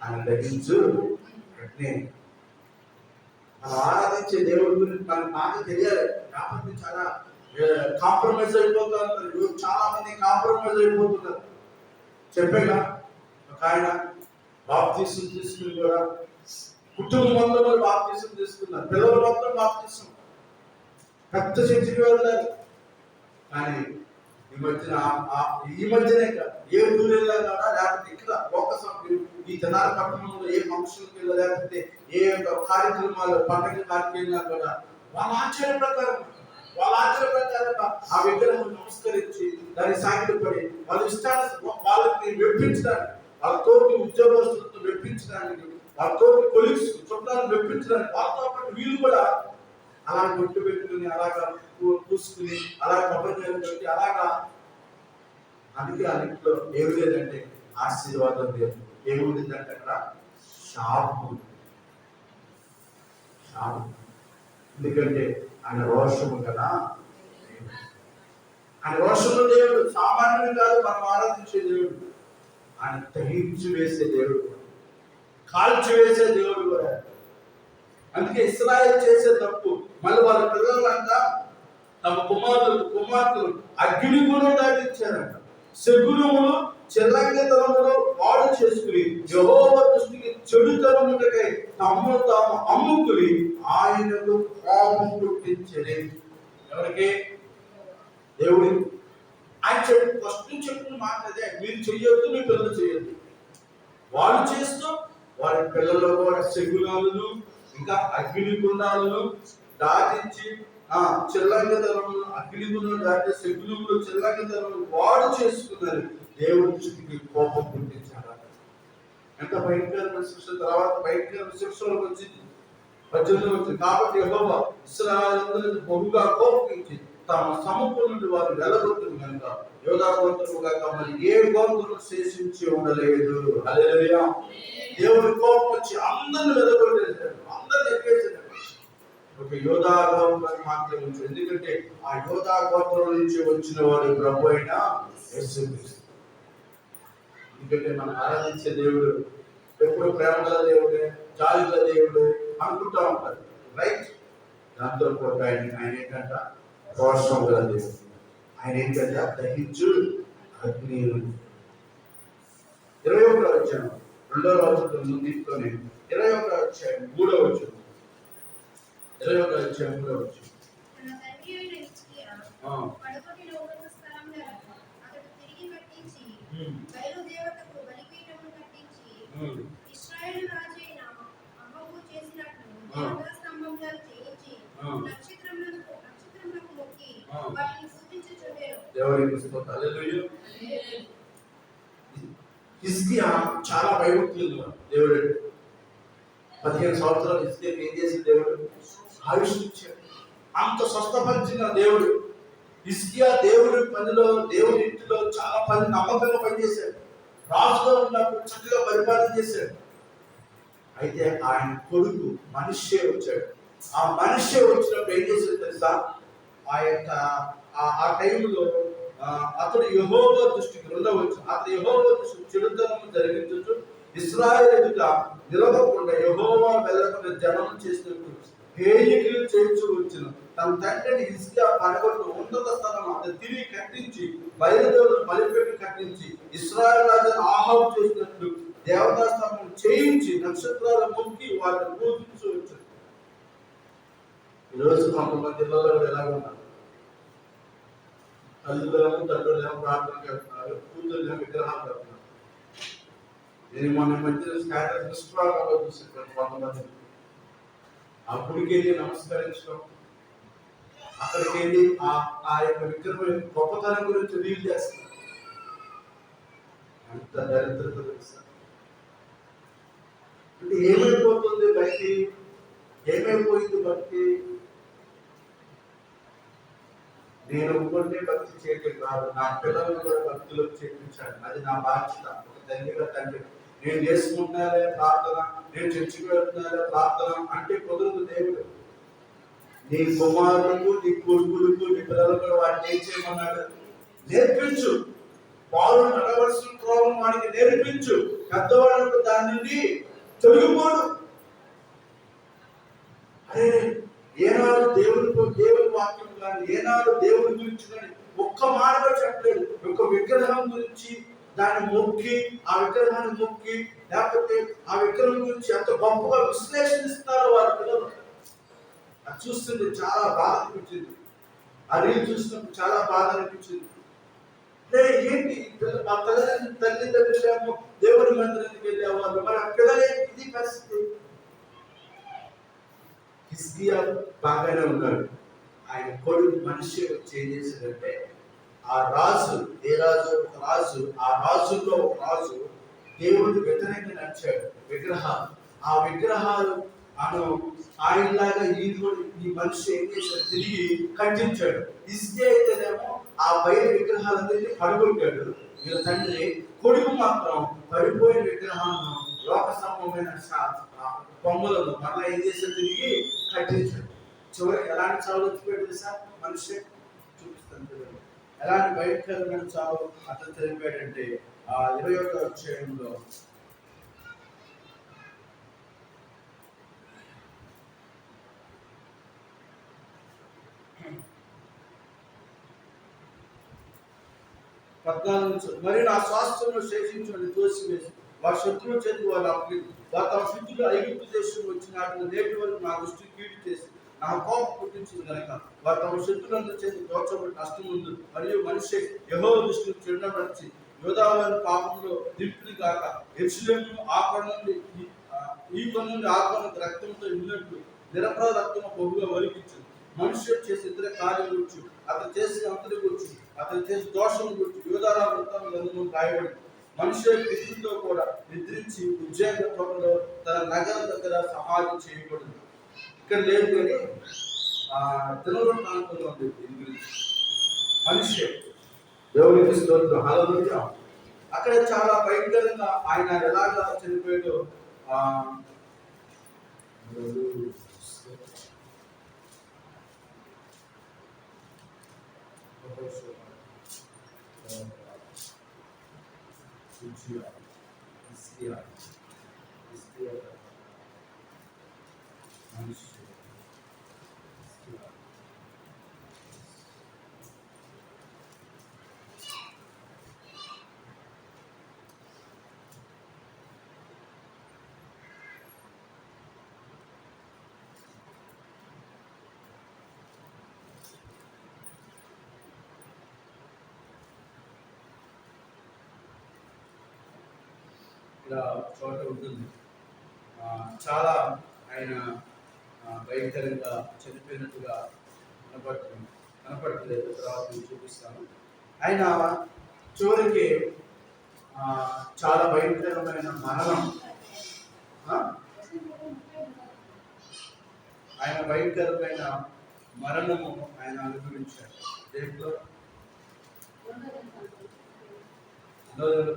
[SPEAKER 1] ఆయన గ్రహించు. మనం ఆరాధించే దేవుడి గురించి నాకు తెలియాలి. కాబట్టి చాలా కాంప్రమైజ్ అయిపోతున్నారు. చాలా మంది కాంప్రమైజ్ అయిపోతున్నారు. చెప్పేగా ఒక ఆయన బాప్తీసం తీసుకుని కూడా కుటుంబం మొత్తం బాప్తీసం తీసుకున్నారు, పిల్లల మొత్తం బాప్తీసం, పెద్ద చర్చికి వెళ్ళారు. కానీ ఈ మధ్యనే ఏ ఊరు వెళ్ళా కూడా లేకపోతే ఇక్కడ ఫోకస్ ఈ జనాల పట్టణంలో ఏ ఫంక్షన్కి వెళ్ళా లేకపోతే ఏ కార్యక్రమాలు పండుగ కార్యక్రమాలు కూడా వాళ్ళ ఆచార్య ప్రకారం ఆ విగ్రహం నమస్కరించి దాన్ని సాగిపడి వాళ్ళ ఇష్టాన్ని వాళ్ళని మెప్పించడానికి, వాళ్ళ తోటి ఉద్యోగస్తులతో మెప్పించడానికి, వాళ్ళ తోటి కొలీగ్స్ చుట్టాలను మెప్పించడానికి, వాళ్ళతో పాటు వీళ్ళు కూడా అలా గుట్టు పెట్టుకుని అలాగా పూసుకుని అలా కొబ్బరికాయలు పెట్టి అలాగా. అందుకే అన్నింటిలో ఏమి లేదంటే ఆశీర్వాదం లేదు. ఏముందంటే అక్కడ శాపం. ఎందుకంటే ఆయన రోషము కదా. ఆయన రోషము దేవుడు సామాన్యుడు కాదు, మనం ఆరాధించే దేవుడు. ఆయన దహించి వేసే దేవుడు, కాల్చి వేసే దేవుడు కూడా. అందుకే ఇశ్రాయేలు చేసే తప్పు మళ్ళీ వాళ్ళ పిల్లలంతా తమ కుమార్తెలు అగ్ని కూడా దాటించారంట. శకునములు చెల్లంగితనములు వాడు చేసుకుని యెహోవా దృష్టికి చెడుతనముకై తమను తాము అమ్ముకుని ఆయనకు కోపం పుట్టించలే. ఎవరికి? దేవుడి. ఆయన ఫస్ట్ చెప్పిన మాట అదే, మీరు చెయ్యొద్దు, మీ పిల్లలు చేయొద్దు. వాళ్ళు చేస్తూ వారి పిల్లలు కూడా శకునాలను ఇంకా అగ్నిగుండాలను దాటించి చిల్లంగతనములు అగ్నిగుండం దాటి శకునములు చిల్లంగతనములు వాడు చేసుకున్నారు. దేవుడి దృష్టికి కోపం పుట్టించారు. ఎంత భయంకరమైన శిక్ష! తర్వాత భయంకరమైన శిక్షలోకి వచ్చింది, 18 వచ్చింది. కాబట్టి యెహోవా ఇశ్రాయేలును బహుగా కోపించి తమ సముఖం నుండి వారు వెలగొట్టిన కనుక యోధా గోత్రముగా మరి ఏ గోత్రము శేషించి ఉండలేదు. హల్లెలూయా. దేవుడి కోపం వచ్చి అందరిని వెలగొట్టేశాడు, అందరిని ఎక్కేసాడు. ఒక యోధా గోత్రం మాత్రమే ఉంది. ఎందుకంటే ఆ యోధా గోత్రం నుంచి వచ్చిన వాడు ప్రభు అయిన యేసుక్రీస్తు. ఎందుకంటే మనం ఆరాధించే దేవుడు ఎప్పుడు ప్రేమగల దేవుడే, జాలిగల దేవుడే అనుకుంటా ఉంటారు, రైట్? దాంతో పాటు ఆయన ఏంటంట? రోషం గల దేవుడు. ఆయన ఏంటంటే దహించు అగ్ని 21వ అధ్యాయం 2వ వచనం దీంట్లోనే 21వ అధ్యాయం 3వ వచనం 21వ అధ్యాయం 3వ వచనం
[SPEAKER 3] తన తండ్రి అయిన హిజ్కియా పడగొట్టిన ఉన్నత స్థలములను అతడు తిరిగి కట్టించి బయలు దేవతకు బలిపీఠమును కట్టించి ఇశ్రాయేలు రాజైన అహబు చేసినట్లు దేవతా స్తంభములను చేయించి నక్షత్రములకు మొక్కి వాటిని పూజించుచుండెను.
[SPEAKER 1] దేవునికి స్తోత్రం. హల్లెలూయా. హిజ్కియా చాలా భయభక్తులు దేవుడు. 15 సంవత్సరాలు హిజ్కియాకి ఏం చేసిన దేవుడు? ఆయుష్ ఇచ్చాడు. అంత స్వస్థపరిచిన దేవుడు. హిజ్కియా దేవుడి పనిలో, దేవుడి ఇంటిలో చాలా పని నమ్మకంగా పనిచేశాడు. రాజుగా ఉన్నప్పుడు చక్కగా పరిపాలన చేశాడు. అయితే ఆయన కొడుకు మనిషే వచ్చాడు. ఆ మనిషే వచ్చినప్పుడు ఏం చేశాడు తెలుసా? ఆ టైంలో అతడు యెహోవా దృష్టికి, 2వ వచనం, అతడు యెహోవా దృష్టికి చెడుతనము జరిగించుచు ఇశ్రాయేలు ఎదుట నిలవకుండా యెహోవా వెళ్ళకుండా జనం చేసినట్టు హేయక్రియలు చేయించు వచ్చిన తన తండ్రిని హిజ్కియా పడగొట్టు ఉన్నత స్థలం అతను తిరిగి కట్టించి బయలుదేరు బలిపీఠం కట్టించి ఇశ్రాయేలు రాజును ఆహాబు చేసినట్లు దేవతా స్తంభం చేయించి నక్షత్రాల మొక్కి వాటిని పూజించు వచ్చాడు. ఈరోజు కొంతమంది ఇళ్ళలో ఎలాగ ఉన్నారు? తల్లిదండ్రులు తండ్రులేమో ప్రార్థన చేస్తున్నారు, కూతురు విగ్రహాలు పెడుతున్నారు. నేను మొన్న మధ్య స్కానర్ దుష్ప్రారంభంలో చూసాను కొంతమంది. అప్పటికి వెళ్ళి నమస్కరించడం, అక్కడికి వెళ్ళి ఆ యొక్క విగ్రహం గొప్పతనం గురించి రీల్ చేస్తున్నారు. అంత దరిద్రత తెలుసా? అంటే ఏమైపోతుంది భక్తి? ఏమైపోయింది భక్తి? నేను ఒక్కటే భక్తి చేయటం కాదు, నా పిల్లలను కూడా భక్తిలో చేయించాను. అది నా బాధ్యత. ఒక తండ్రిగా తండ్రి నేను చేసుకుంటున్నారే ప్రార్థన, నేను చర్చికి వెళ్తున్నారే ప్రార్థన అంటే కుదరదు. దేవుడు నీ కుమారులకు, నీ కొడుకులకు, నీ పిల్లలకు వాటిని ఏం చేయమన్నాడు? నేర్పించు. వారు నడవలసిన త్రోవను వాడికి నేర్పించు. పెద్దవాళ్ళకు దాని నుండి తొలగిపోడు. అరే ఏనాడు దేవుని వాక్యం కానీ, ఏనాడు దేవుని గురించి కానీ ఒక్క మాట చెప్పలేదు. ఒక విగ్రహం గురించి దాన్ని మొక్కి, ఆ విగ్రహాన్ని మొక్కి, లేకపోతే ఆ విగ్రహం గురించి ఎంత గొప్పగా విశ్లేషిస్తారో వారి పిల్లలు. అది చూస్తుంటే చాలా బాధ అనిపించింది. ఆ రీల్ చూసినప్పుడు చాలా బాధ అనిపించింది. ఏంటి మా తల్లిదండ్రులేమో దేవుని మందిరానికి వెళ్ళేవాళ్ళు, మరి ఆ పిల్లలే ఇది పరిస్థితి. హిజ్కియా బాగానే ఉన్నాడు. ఆయన కొడుకు మనిషి వచ్చి ఏం చేశాడంటే, ఆ రాజు, ఆ రాజుల్లో ఒక రాజు దేవుడికి వ్యతిరేకంగా నడిచాడు. ఆ విగ్రహాలు ఆయనలాగా ఈ మనిషి ఏం చేశాడు? తిరిగి కట్టించాడు. హిజ్కియా అయితేనేమో ఆ బయట విగ్రహాలన్నీ పడగొట్టాడు. వీళ్ళ తండ్రి కొడుకు మాత్రం పడిపోయిన విగ్రహాలను, లోక సంబంధమైన బొమ్మలను మళ్ళీ ఏం చేశాడు? తిరిగి కట్టించాడు. చివరికి ఎలాంటి చావు వచ్చిపోయాడు సార్? మనిషి చూపిస్తాను ఎలాంటి భయంకరమైన చావు అతను చనిపోయాడంటే, ఆ 21వ అధ్యాయంలో మరి నా స్వాస్థ్యంలో శేషించుని తోసివేసి వారి శత్రువుల చేతి వాళ్ళు అప్పగింది. వారు తమ శుద్ధులు ఐగుప్తు దేశం వచ్చిన నేటి వరకు నా దృష్టి కీడు చేసి నా కోపం పుట్టించింది కనుక వారు తమ శత్రులందరి చేతి దోచబడి నష్టం ఉంది. మరియు మనిషి యెహోవా దృష్టిని చెడునపరిచి యోదావారి పాపంలో దింపుని కాక యెరూషలేమును ఆ కొన నుండి ఈ కొన నుండి ఆ కొనకు రక్తంతో నిన్నట్లు నిరపరాధ రక్తము బహుగా ఒలికించింది. మనుష్యుడు చేసే ఇతర కార్యం గురించి, అతను చేసిన అంతటి గురించి, అతను చేసిన దోషం గురించి యోధాల వృత్తాంతం గ్రంథంలో రాయబడింది. మనుష్యుల కృష్ణుతో కూడా నిద్రించి ఉజ్జయిన తోటలో తన నగరం దగ్గర సమాధి చేయబడింది. ఇక్కడ లేదు కానీ తెలుగు ప్రాంతంలో ఉంది దీని గురించి. మనిషి దేవునికి స్తోత్రం, హల్లెలూయా. అక్కడ చాలా భయంకరంగా ఆయన ఎలాగా చనిపోయాడో చోట ఉంటుంది. చాలా ఆయన భయంకరంగా చనిపోయినట్టుగా కనపడలేదు. తర్వాత నేను చూపిస్తాను. ఆయన చివరికి చాలా భయంకరమైన మరణం, ఆయన భయంకరమైన మరణము ఆయన అనుభవించారు. దేంట్లో?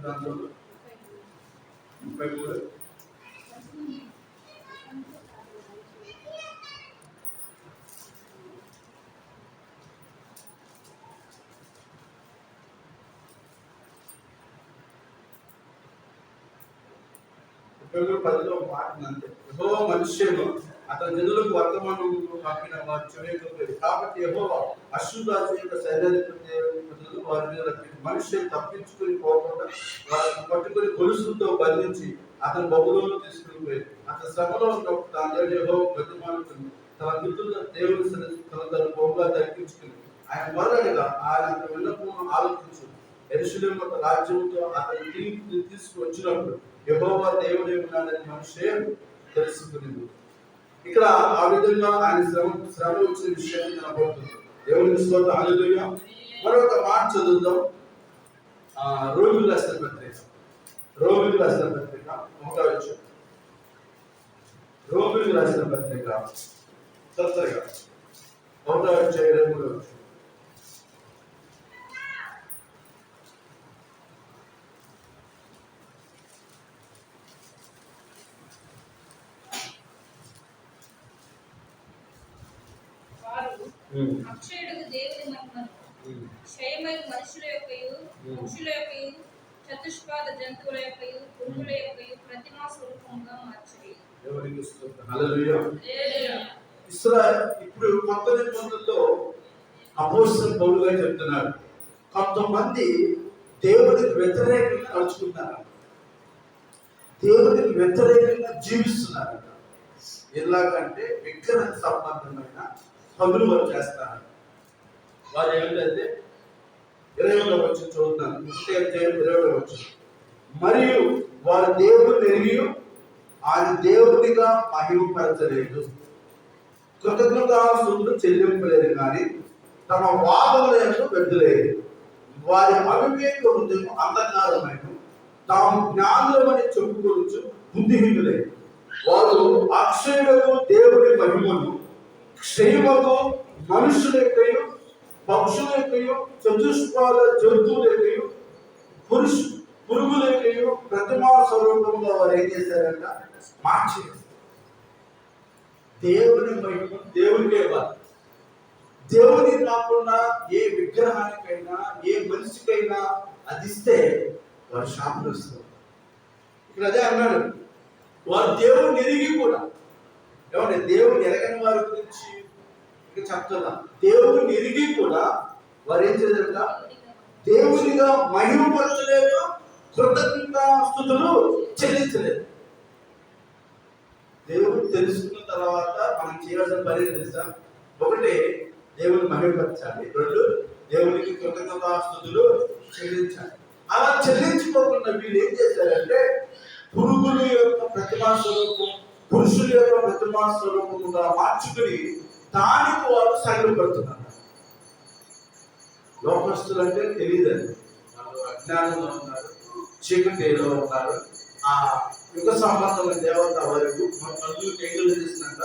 [SPEAKER 1] ప్రాంతంలో 33. ఫిబ్రవరి 10లో మాట్లాడినంతే. యెహోవా మనుష్యుడు అతని జనులకు వర్తమానం పంపిన వారు చేయకపోలేదు. కాబట్టి యెహోవా అశ్షూరు యొక్క సైన్యాధిపతులు వారి మీద మనుష్యులు తప్పించుకుని పోకుండా వారిని పట్టుకుని గొలుసులతో బంధించి అతను బబులోను తీసుకుని పోయారు. అతని శ్రమలో ఉన్నప్పుడు తాను యెహోవా బతిమాలుకుని తన మిత్రుల దేవుని తన బొమ్మగా తగ్గించుకుని ఆయన మొదలగా ఆయన విన్నపమును ఆలోచించు యెరూషలేము రాజ్యంతో అతని తీసుకువచ్చినప్పుడు యెహోవా దేవుడే ఉన్నాడని మనుషే తెలుసుకునేది. ఇక్కడ ఆ విధంగా ఆయన శ్రమ వచ్చిన విషయాన్ని కనబడుతుంది. దేవుని స్తోత్రం, హల్లెలూయా. మరొక మాట చదువుదాం. రోమిలకు రాసిన పత్రిక 1వ అధ్యాయం. రోమిలకు రాసిన పత్రిక తొందరగా 1వ అధ్యాయం 3వ వచనం.
[SPEAKER 2] అక్షయుడు దేవుని మహిమను క్షయమైన మనుషుల యొక్కయు పక్షుల యొక్కయు చతుష్పాద జంతువుల యొక్కయు పురుగుల యొక్కయు ప్రతిమా స్వరూపంగా మార్చిరి.
[SPEAKER 1] దేవునికి స్తోత్రం, హల్లెలూయా. ఇప్పుడు కొత్త నిబంధనలో అపోస్తలుడు పౌలు గారు చెప్తున్నారు, కొంతమంది దేవునికి వ్యతిరేకంగా నడుచుకుంటున్నారు, దేవునికి వ్యతిరేకంగా జీవిస్తున్నారు. ఎలాగంటే విగ్రహ సంబంధమైన పనులు వారు చేస్తారు. వారు ఏమిటంటే 20వ వచనం చదువుతున్నాను. 20వ వచనం. మరియు వారు దేవుని ఎరిగి ఆయన దేవునిగా మహిమపరచలేదు, కృతజ్ఞతాస్తుతులు చెల్లింపలేదు, కానీ తమ వాదములను పెద్దలేదు. వారి అవివేక హృదయం అంధకారమైన తాము జ్ఞానులమని చెప్పుకోవచ్చు బుద్ధిహీనులే. వారు అక్షయులకు దేవుని మహిమను క్షయమకు మనుషుల యొక్కయు పక్షుల యొక్కయు చతుష్పాద జంతువుల యొక్కయు పురుగుల యొక్కయు ప్రతిమా స్వరూపంగా వారు ఏం చేశారంట? మార్చి దేవుని మహిమ దేవునికే ఇవ్వాలి. దేవుని కాకుండా ఏ విగ్రహానికైనా ఏ మనిషికైనా అది ఇస్తే వారు శాపం ఇస్తారు. ఇక్కడ అదే అన్నాడు, వారు దేవుని ఎరిగి కూడా, ఏమంటే దేవుని ఎరగని వారి గురించి ఇక్కడ చెప్తున్నా, దేవుని ఎరిగి కూడా వారు ఏం చేయలేక దేవునిగా మహిమపరచలేదు, కృతజ్ఞతాస్తుతులు చెల్లించలేదు. దేవుడు తెలుసుకున్న తర్వాత మనం చేయాల్సిన పని తెలుసా? ఒకటి, దేవుని మహిమపరచాలి. 2, దేవునికి కృతజ్ఞతాస్తుతులు చెల్లించాలి. అలా చెల్లించుకోకుండా వీళ్ళు ఏం చేశారంటే పురుగుల యొక్క ప్రతిమా స్వరూపం, పురుషుల యొక్క ప్రతిమా స్వరూపముగా మార్చుకుని దానికి వారు సైలుపడుతున్నారు. లోకస్తులు అంటే తెలియదండి, వాళ్ళు అజ్ఞానంలో ఉన్నారు, చీకటిలో ఉన్నారు. ఆ యుగ సంబంధమైన దేవత వరకు మన కళ్ళు టెంగులు చేసినాక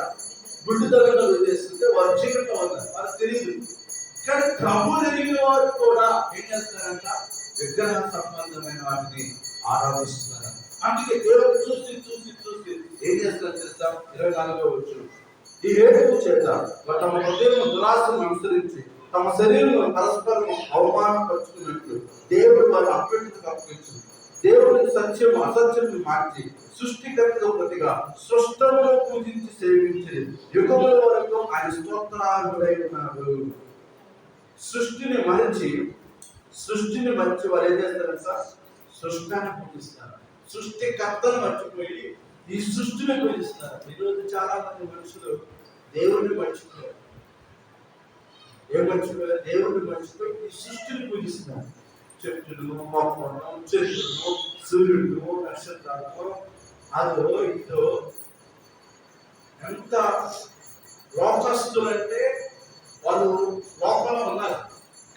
[SPEAKER 1] గుడ్డు తగ్గ చేస్తుంటే వారు చీకటిలో ఉన్నారు, వాళ్ళకి తెలియదు. కానీ ప్రభు ఎరిగిన వారు కూడా ఏం చేస్తారంట? విగ్రహ సంబంధమైన వాటిని ఆరాధిస్తున్నారు. అందుకే దేవుడు చూసి చూసి చూసి ఏం చేస్తారు తెలుసా? 24వ వచనం. ఈ హేతువు చేత తమ హృదయం దురాశను అనుసరించి తమ శరీరం పరస్పరం అవమానపరుచుకున్నట్లు దేవుడు వారు అప్పటికి అప్పగించు. దేవుడికి సత్యం అసత్యం మార్చి సృష్టికర్తగా ప్రతిగా సృష్టములో పూజించి సేవించి యుగముల వరకు ఆయన స్తోత్రార్హుడై ఉన్నారు. సృష్టిని మరిచి వారు ఏం చేస్తారు సార్? సృష్టాన్ని పూజిస్తారు. సృష్టికర్తను మర్చిపోయి ఈ సృష్టిని పూజిస్తారు. ఈరోజు చాలా మంది మనుషులు దేవుడిని మర్చిపోయారు. ఏం మర్చిపోయారు? దేవుడిని మర్చిపోయి ఈ సృష్టిని పూజిస్తున్నారు. చెట్టును, మొక్కను, చెట్టును, సూర్యుడు, నక్షత్రాలను అదో ఇదో ఎంత లోకస్తులంటే వాళ్ళు లోకంలో ఉన్నారు.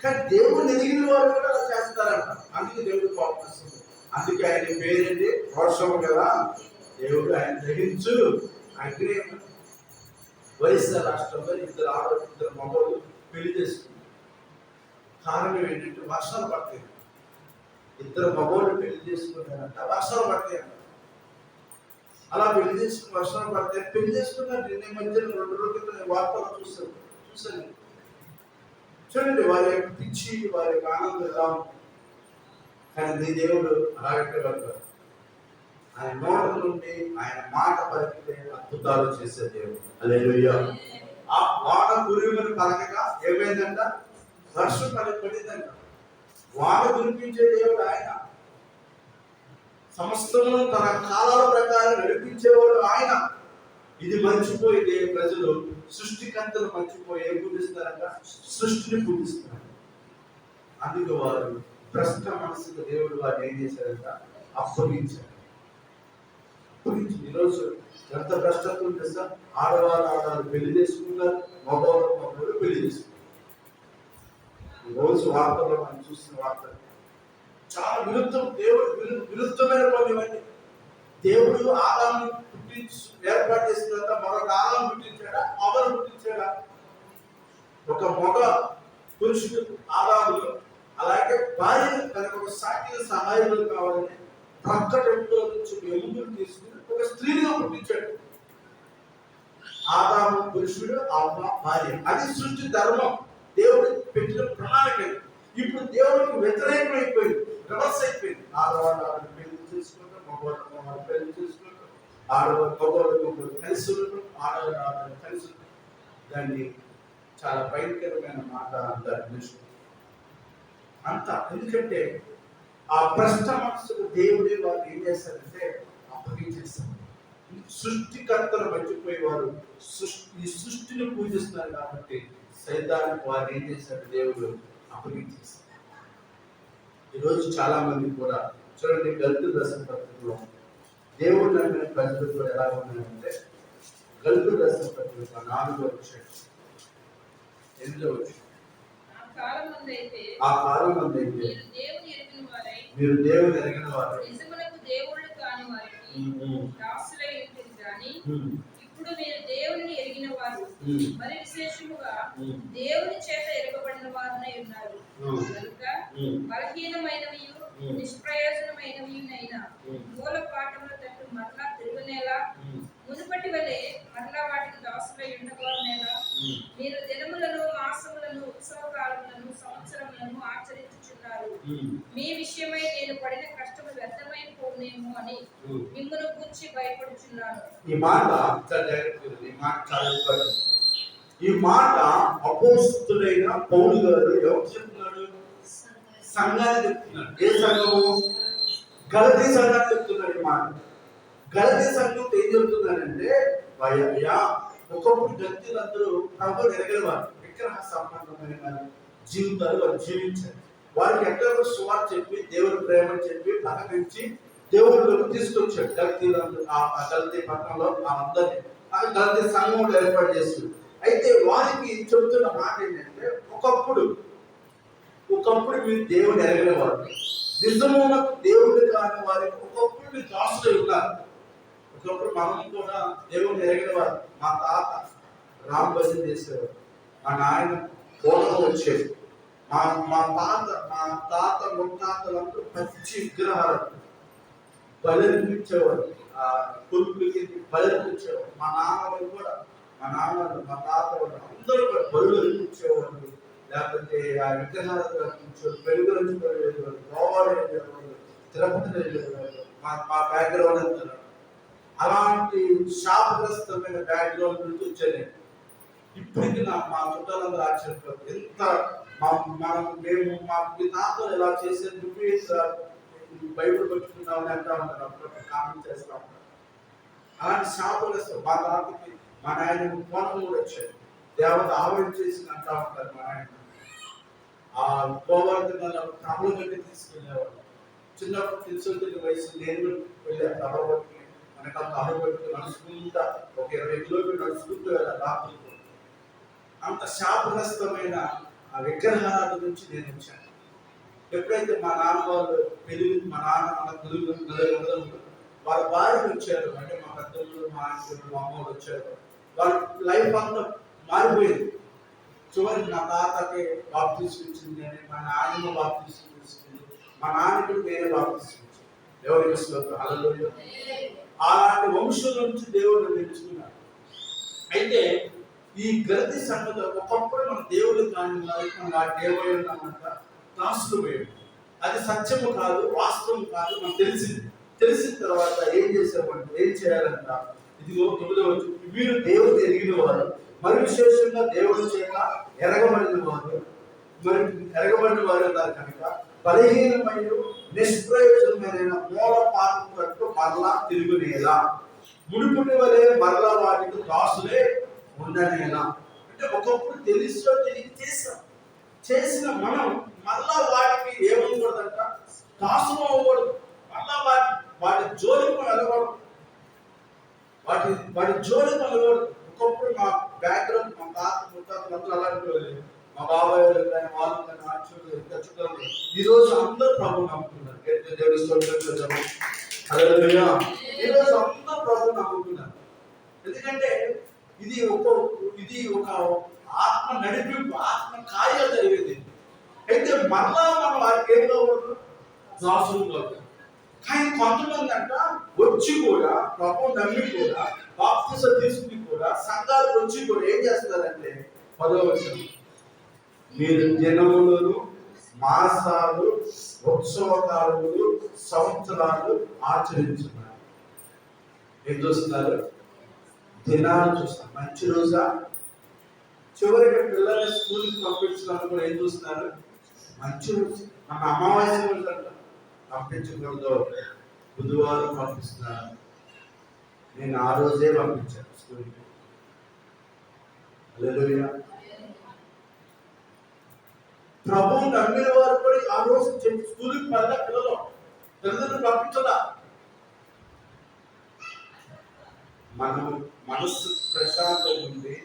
[SPEAKER 1] కానీ దేవుడిని ఎదిగిన వారు కూడా అలా చేస్తారంట. అందుకే దేవుడు కోపం వస్తుంది. అందుకే ఆయన పేరేంటి? వర్షము కదా. దేవుడు ఆయన గ్రహించు అగ్ని. ఒరిస్సా రాష్ట్రంలో ఇద్దరు మగవాళ్ళు పెళ్లి చేసుకున్నారు. కారణం ఏంటంటే వర్షాలు పడతాయి. ఇద్దరు మగవాళ్ళు పెళ్లి చేసుకున్నారంట, వర్షాలు పడతాయి అంట. అలా పెళ్లి చేసుకుని వర్షాలు పడతాయి. పెళ్లి చేసుకున్నారు. నిన్న మధ్యలో 2 రోజుల క్రితం వార్తలు చూసాను. చూడండి వారి యొక్క పిచ్చి, వారి యొక్క ఆనందం ఎలా ఉంది. కానీ నీ దేవుడు అలాగెట్టగలరు. ఆయన నోట నుండి ఆయన మాట పలికితే అద్భుతాలు చేసే దేవుడు. హల్లెలూయా. ఆ వాన కురిమని పలకగా ఏమైందంట? వర్షం పడిందంట. వాన కురిపించే దేవుడు ఆయన. సమస్తము తన కాలాల ప్రకారం నడిపించేవాడు ఆయన. ఇది మర్చిపోయి ప్రజలు సృష్టికర్తలు మర్చిపోయి ఏం పూజిస్తారంట? సృష్టిని పూజిస్తారు. అందుకు వారు భ్రష్ట మనసుకు దేవుడు వారు ఏం చేశారంట? అప్పగించారు. ఈరోజు ఎంత భ్రష్టత్వం తెలుసా? ఆడవాళ్ళు పెళ్లి చేసుకున్నారు, మగవాళ్ళు పెళ్లి చేసుకున్నారు. ఈరోజు వార్తల్లో మనం చూసిన వార్తలు చాలా విరుద్ధం. దేవుడు విరుద్ధమైన పనులు. దేవుడు ఆదాము ఏర్పాటు చేసిన తర్వాత మరొక ఆదాము పుట్టించాడా? అవరు పుట్టించాడా? ఒక మగ పురుషుడు ఆదాములు, అలాగే భార్య తనకు ఒక సాటి సహాయంలో కావాలని ప్రక్కటెంపులో నుంచి ఎముకలు తీసుకుని ఒక స్త్రీగా పుట్టించాడు. ఆదాము పురుషుడు, అవ్వ భార్య. అది సృష్టి ధర్మం, దేవుడు పెట్టిన ప్రణాళిక. ఇప్పుడు దేవుడికి వ్యతిరేకం అయిపోయింది, రివర్స్ అయిపోయింది. ఆడవాళ్ళు పెళ్లి చేసుకుంటారు, మగవాళ్ళు పెళ్లి చేసుకుంటారు, మగవాళ్ళు కలిసి ఉంటారు, ఆడవాళ్ళు కలిసి ఉంటారు. దాన్ని చాలా భయంకరమైన మాట అంటారు అంతా. ఎందుకంటే ఆ భ్రష్ట మనసుకు దేవుడే వారు ఏం చేస్తారంటే అప్పగించేస్తారు. సృష్టికర్తలు మర్చిపోయేవారు ఈ సృష్టిని పూజిస్తారు కాబట్టి సైతానికి వారు ఏం చేశారు? దేవుడు అప్పగించేస్తారు. ఈరోజు చాలా మంది కూడా చూడండి, గల్తు దర్శన పత్రికలో దేవుడు నమ్మిన ప్రజలు కూడా ఎలా ఉన్నారంటే, గల్తు దర్శన పత్రిక 4వ అధ్యాయం 8వ వచనం. ఆ కాలం మంది అయితే మీరు దేవుని ఎరిగిన వారు
[SPEAKER 2] నిజమునకు దేవుళ్ళు కాని వారికి దాసులై ఉంటుంది గాని ఇప్పుడు మీరు దేవుని ఎరిగిన వారు మరి విశేషముగా దేవుని చేత ఎరగబడిన వారునై ఉన్నారు. కనుక బలహీనమైనవి నిష్ప్రయోజనమైనవినైనా మూల పాఠముల తట్టు మరలా తిరుగునేలా మునుపటి వలె మరలా వాటికి దాసులై ఉండగోనేలా మీరు దినములను, మాసములను, ఉత్సవకాలములను, సంవత్సరములను ఆచరించుచున్నారు. మీ విషయమై నేను పడిన కష్టము వ్యర్థమైపోనేమో అని మిమ్మును గూర్చి భయపడుచున్నాను.
[SPEAKER 1] ఈ మాట అపోస్తుడైన పౌలు గారు ఎవరు చెప్తున్నాడు? సంఘాన్ని చెప్తున్నాడు. ఏ సంఘము? గలతీ సంఘాన్ని చెప్తున్నాడు. ఈ మాట గలతీ సంఘం ఏం చెప్తున్నాడంటే, అయ్యా ఒకప్పుడు గలతీలందరూ ప్రభువుని ఎరగలేవారు. విగ్రహ సంబంధమైన జీవితాలు వారు జీవించారు. వారికి ఎక్కడ సువార్త చెప్పి దేవుని ప్రేమ చెప్పి ప్రకటించి దేవుళ్ళకు తీసుకొచ్చాడు. గలతీలందరూ ఆ గలతీ పట్టణంలో అందరినీ గలతీ సంఘం ఏర్పాటు చేస్తుంది. అయితే వారికి చెబుతున్న మాట ఏంటంటే, ఒకప్పుడు మీరు దేవుని ఎరగలేవారు, నిజమున దేవుడు కాని వారికి ఒకప్పుడు మీరు దాసులు ఉన్నారు. ఒకప్పుడు మనం కూడా దేవుని ఎరగలేవారు. మా తాత రామ్ భజన చేసేవారు, మా నాయన పూర్వం వచ్చేది, మా తాత ముత్తాతలందరూ పచ్చి విగ్రహాలు బలిపించేవారు. ఆ కొడుకులకి బలిపించేవారు. మా నాన్నలు కూడా, మా తాత కూడా అందరూ కూడా బలు అర్పించేవారు. లేకపోతే ఆ విగ్రహాలు అర్పించేవారు, పెరుగురించి వెళ్ళేవారు, గోవాలు వెళ్ళేవారు, తిరుపతి వెళ్ళేవారు. మా బ్యాక్గ్రౌండ్ అంతా అలాంటి శాపగ్రస్తమైన బ్యాక్గ్రౌండ్ నుంచి వచ్చాను. ఇప్పటికి మా చుట్టాలందరూ ఆశ్చర్యపోతారు. ఎంత మేము మా తాతలు ఎలా చేసేందుకు బైబిల్ పెట్టుకున్నామని అంటా ఉంటారు, అప్పుడు కామెంట్ చేస్తూ ఉంటారు. అలాంటి శాపగ్రస్తం మా తాతకి మా నాయన కోణం కూడా వచ్చాయి. దేవత ఆవిడ చేసి అంటా ఉంటారు. మా నాయన ఆ గోవర్ధన కబలు కట్టి తీసుకెళ్ళేవాడు. చిన్నప్పుడు తెలుసుకునే వయసు నేను వెళ్ళా కబలకి మనకు కబలు పెట్టి నడుచుకుంటా ఒక 20 కిలోమీటర్లు నడుచుకుంటూ వెళ్ళాలి రాత్రులు. అంత శాపగ్రస్తమైన ఆ విగ్రహాల నుంచి నేను వచ్చాను. ఎప్పుడైతే మా నాన్న వాళ్ళు పెళ్లి మా నాన్న వాళ్ళ భార్యలు వచ్చారు, అంటే మా పెద్దలు మా ఆంటీలు మా అమ్మలు వచ్చారు, వాళ్ళ లైఫ్ అంతా మారిపోయింది. చివరికి మా తాతకి బాప్తీసం ఇచ్చింది అని, మా నాయనమ్మ బాప్తీసం ఇచ్చింది, మా నాన్నకి వేరే బాప్తీసం ఇచ్చింది. ఎవరికి స్తోత్రం, హల్లెలూయా. అలాంటి వంశం నుంచి దేవుడు నేర్చుకున్నాడు. అయితే ఈ గలతీ సంగతి ఒకప్పుడు మన దేవుడు కానీ మన దేవుడు ఉన్నామంట దాసులు వేయడం, అది సత్యము కాదు, వాస్తవం కాదు మనకు తెలిసింది. తెలిసిన తర్వాత ఏం చేశామంటే ఏం చేయాలంట, ఇదిగో 9వ వచనం, వీరు దేవుడు ఎరిగిన వారు మరి విశేషంగా దేవుడి చేత ఎరగబడిన వారు, మరి ఎరగబడిన వారు అన్నారు కనుక బలహీనమైన నిష్ప్రయోజనమైన మూల పాత్ర కట్టు మరలా తిరుగునేలా, మునుపుటి వలె మరలా వాటికి దాసులే ఉండనేలా. అంటే ఒకప్పుడు తెలుసో తెలియక చేసిన మనం మళ్ళా వాటికి ఏమవ్వకూడదంట, దాసులు అవ్వకూడదు. మళ్ళా వాటి జోలికి వెళ్ళకూడదు, వాటి జోలికి వెళ్ళకూడదు. ఒకప్పుడు మా బ్యాక్గ్రౌండ్ మా తాత ముత్తాతలు అలాంటి మా బాబాయ్ కానీ వాళ్ళు కానీ ఆచూరు ఇంకా చుట్టాలు ఈ రోజు అందరూ ప్రభువుని నమ్ముతున్నారు. దేవుడి స్తోత్రం. హల్లెలూయా. ఈ రోజు అందరూ ప్రభువుని నమ్ముతున్నారు. ఎందుకంటే ఇది ఒక ఆత్మ నడిపింపు, ఆత్మ కార్యాలు జరిగేది. అయితే మరలా మనం వారికి ఏం కావద్దు, దాసులు కాదు. కానీ కొంతమంది అంట వచ్చి కూడా ప్రభువు నమ్మి కూడా బాప్తిసం తీసుకుని కూడా సంఘాలకు వచ్చి కూడా ఏం చేస్తారంటే 10వ వచనం, మీరు దినములను మాసాలు ఉత్సవకాలములు సంవత్సరాలు ఆచరించున్నారు. ఏం చూస్తున్నారు? దినాలు చూస్తారు. మంచి రోజా, చివరికి పిల్లల్ని స్కూల్కి పంపించడానికి కూడా ఏం చూస్తున్నారు? మంచి రోజు. మన అమావాస్య రోజు అంట పంపించకూడదు, బుధవారం పంపిస్తున్నారు. నేను ఆ రోజే పంపించాను స్కూల్కి. హల్లెలూయా. ప్రభువు నమ్మిన వారు కూడా ఆ రోజు స్కూల్కి మళ్ళీ పిల్లలు పంపించదా. మనం మనస్సు ప్రశాంతంగా ఉంది,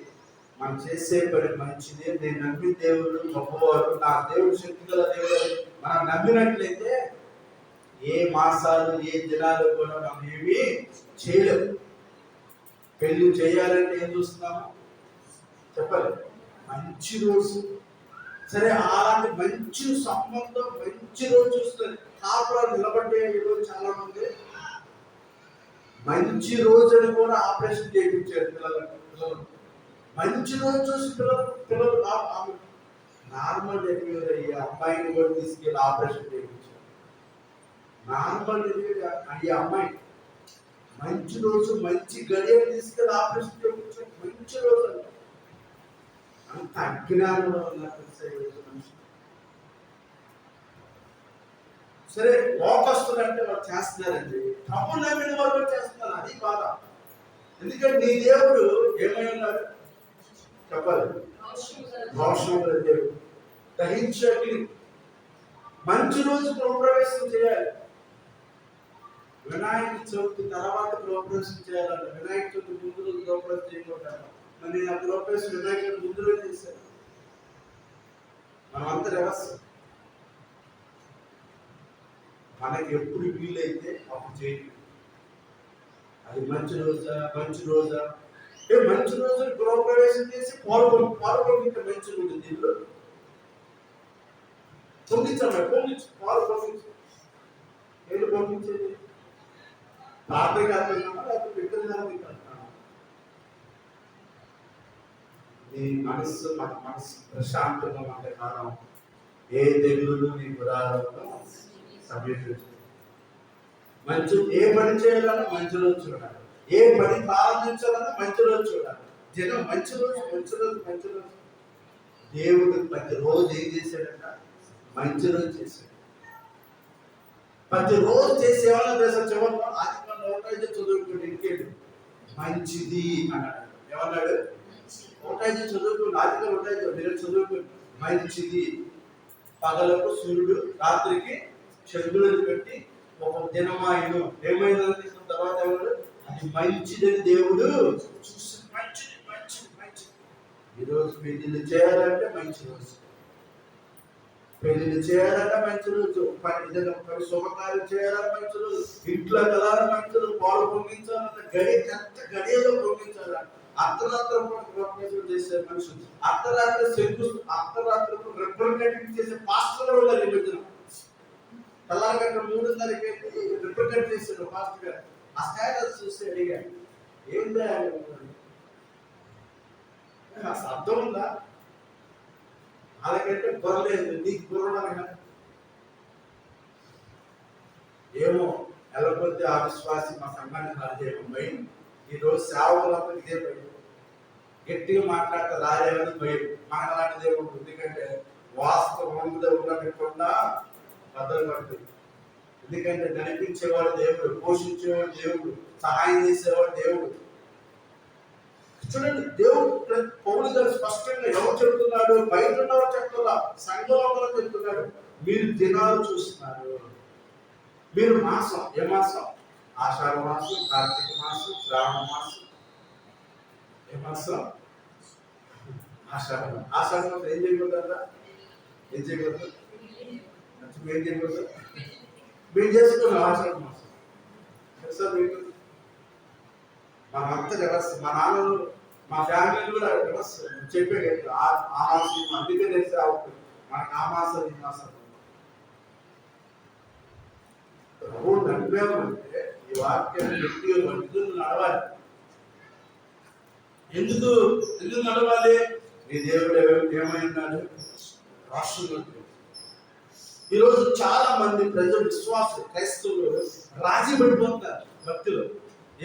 [SPEAKER 1] మనం చేసే పని మంచిది, నేను నమ్మి దేవుడు గొప్పవాడు, నా దేవుడు శక్తి గల దేవుడు మనం నమ్మినట్లయితే ఏ మాసాలు ఏ దినాలు కూడా మనం ఏమీ చేయలేము. పెళ్లి చేయాలంటే ఏం చూస్తున్నాము చెప్పాలి, మంచి రోజు. సరే, అలాంటి మంచి సంబంధం మంచి రోజు చూస్తుంది. కాపురాలు నిలబడ్డే ఈరోజు చాలా మంది మంచి రోజుని కూడా ఆపరేషన్ చేయించారు పిల్లలు. మంచి రోజు చూసి పిల్లలు నార్మల్ డెలివరీ అయ్యే అమ్మాయిని కూడా తీసుకెళ్ళి ఆపరేషన్ చేయించారు. నార్మల్ డెలివరీ అయ్యే అమ్మాయి మంచి రోజు మంచి గడియ తీసుకెళ్ళి ఆపరేషన్ చేయించారు. మంచి రోజు అంత అజ్ఞానంలో ఉన్నారు మనిషి. సరే, లోకస్తులు అంటే వాళ్ళు చేస్తున్నారండి, తప్పు నమ్మిన వాళ్ళు చేస్తున్నారు. అది బాధ. ఎందుకంటే నీ దేవుడు ఏమై ఉన్నాడు చెప్పాలి, రోషముల దేవుడు, దహించకి మంచి రోజు గృహప్రవేశం చేయాలి. వినాయక చవితి తర్వాత గృహప్రవేశం చేయాలంట. వినాయక చవితి ముందు రోజు గృహప్రవేశం చేయకూడదు. మరి నేను ఆ గృహప్రవేశం వినాయక చవితి ముందు రోజు చేశాను. మనం అంత వ్యవస్థ, మనకి ఎప్పుడు వీలైతే అప్పుడు చేయండి. అది మంచి రోజా మంచి రోజు గృహప్రవేశం చేసి పాల్గొని ఇంకా మంచి రోజు దీనిలో పొంగించు పాలు పొంగించు. ఏది పొంగించేది? తాతయ్య కాకుండా లేకపోతే బిడ్డలు తింటున్నామా? నీ మనస్సు ప్రశాంతంగా ఉండే కాలం ఏ తెగులు నీ గుడారంలో సమీపించు. మంచి ఏ పని చేయాలన్నా మంచి రోజు చూడాలి, ఏ పని ప్రారంభించాలన్నా మంచి రోజు చూడాలి. జనం మంచి రోజు. దేవుడు ప్రతి రోజు ఏం చేశాడంట? మంచి రోజు చేశాడు. ప్రతి రోజు చేసేవాళ్ళ దేశం చివరిలో ఆదికాండం 1:5 చదువుకుని ఇంకేంటి మంచిది అన్నాడు. ఏమన్నాడు? 1:5 చదువుకుని ఆదికాండం 1:5 మీరు చదువుకుని మంచిది. పగలకు సూర్యుడు, రాత్రికి చంద్రుడిని పెట్టి ఒక దినమాయను ఏమైందని తర్వాత ఏమన్నాడు? అది మంచిదని దేవుడు చూసి మంచిది మంచిది మంచిది. ఈరోజు పెళ్లిళ్ళు చేయాలంటే మంచి రోజు, పెళ్లిళ్ళు చేయాలంటే మంచి రోజు, పని శుభకార్యం చేయాలని మంచి రోజు, ఇంట్లో కదా మంచి రోజు, పాలు పొంగించాలంటే గడియలో పొంగించాలంట. అర్ధరాత్రి ప్రొఫెసర్ చేసే మనుషులు, అర్ధరాత్రి రిప్రజెంటేటివ్ చేసే పాస్టర్ ఉన్నారు ఈ మధ్యన. తెల్లారగంట 3:30కి రిప్రజెంట్ చేశారు పాస్టర్ గారు. ఆ స్టేటస్ చూసి అడిగాడు, ఏందా అర్థం ఉందా? అలాగంటే బుర్రలేదు, నీకు బుర్రడనగా ఏమో వెళ్ళకపోతే ఆ విశ్వాసి మా సంఘాన్ని రాజేయడం భయం. ఈరోజు సేవకులంతా ఇదే భయం, గట్టిగా మాట్లాడితే రాజేయమని భయం. మనలాంటి దేవుడు, ఎందుకంటే వాస్తవం ఉండకుండా భద్రపడుతుంది. ఎందుకంటే నడిపించేవాడు దేవుడు, పోషించేవాడు దేవుడు, సహాయం చేసేవాడు దేవుడు. చూడండి, దేవుడు పౌలు గారు స్పష్టంగా ఎవరు చెప్తున్నాడు? బయట ఉన్నవారు చెప్తున్నా, సంఘంలో చెప్తున్నాడు. మీరు దినాలు చూస్తున్నారు, మీరు మాసం, ఏ మాసం? ఆషాఢ మాసం, కార్తీక మాసం, శ్రావణ మాసం. ఏ మాసం? ఆషాఢ మాసం. ఆషాఢ మాసం ఏం చేయకూడదా? ఏం చేయకూడదు? ఏం చేయకూడదు? మీరు చేసుకున్నాం ఆషాఢ మాసం తెలుసా మీకు? మనమంతా జరగచ్చు, మా నాన్నలు, మా ఫ్యామిలీ కూడా చెప్పే ఆ మాసం అందుకే తెలిసి అవుతుంది మనకు. ఆ మాసం ఈ మాసం ప్రభు నడిపామంటే ఈ వాక్యాన్ని గట్టిగా పట్టుకుని నడవాలి. ఎందుకు నడవాలి? నీ దేవుడు ఏమైనాడు? రాష్ట్రం. ఈరోజు చాలా మంది ప్రజలు, విశ్వాసులు, క్రైస్తవులు రాజీ పడిపోతున్నారు భక్తులు.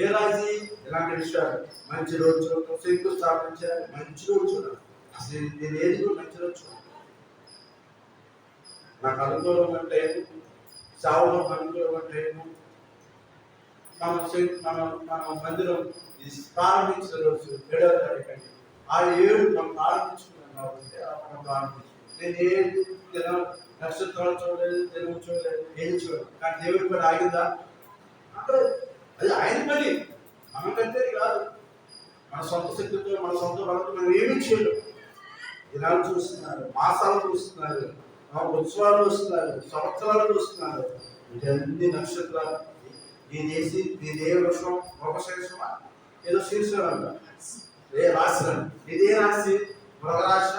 [SPEAKER 1] ఏ రాజీ? ఇలాంటి విషయాలు. మంచి రోజు చూడటం, శంకుస్థాపన చేయాలి, మంచి రోజు చూడాలి. అసలు నేను ఏది కూడా మంచి రోజు చూడాలి. నాకు అనుకూలం అంటే సేవలో అనుకూలం అంటే మన మందిరం ప్రారంభించిన రోజు 7వ తారీఖు అండి. ఆ 7 మనం ప్రారంభించుకున్నాం కాబట్టి మనం ప్రారంభించుకున్నాం. నేను ఏ నక్షత్రాలు చూడలేదు, తెలుగు చూడలేదు, ఏది చూడలేదు. కానీ దేవుడి పని ఆగిందా? అంటే అది ఆయన పని, మనకంటే కాదు. మన సొంత శక్తితో, మన సొంత బలంతో మనం ఏమీ చేయలేం. దినాలు చూస్తున్నారు, మాసాలు చూస్తున్నారు, ఉత్సవాలు చూస్తున్నారు, సంవత్సరాలు చూస్తున్నారు. ఇవన్నీ నక్షత్రాలు. ఇదే వృక్షం ఒక శీర్షమా? ఏదో శీర్షం అంట, ఏ రాశి అండి. ఇదే రాశి మృగరాశ,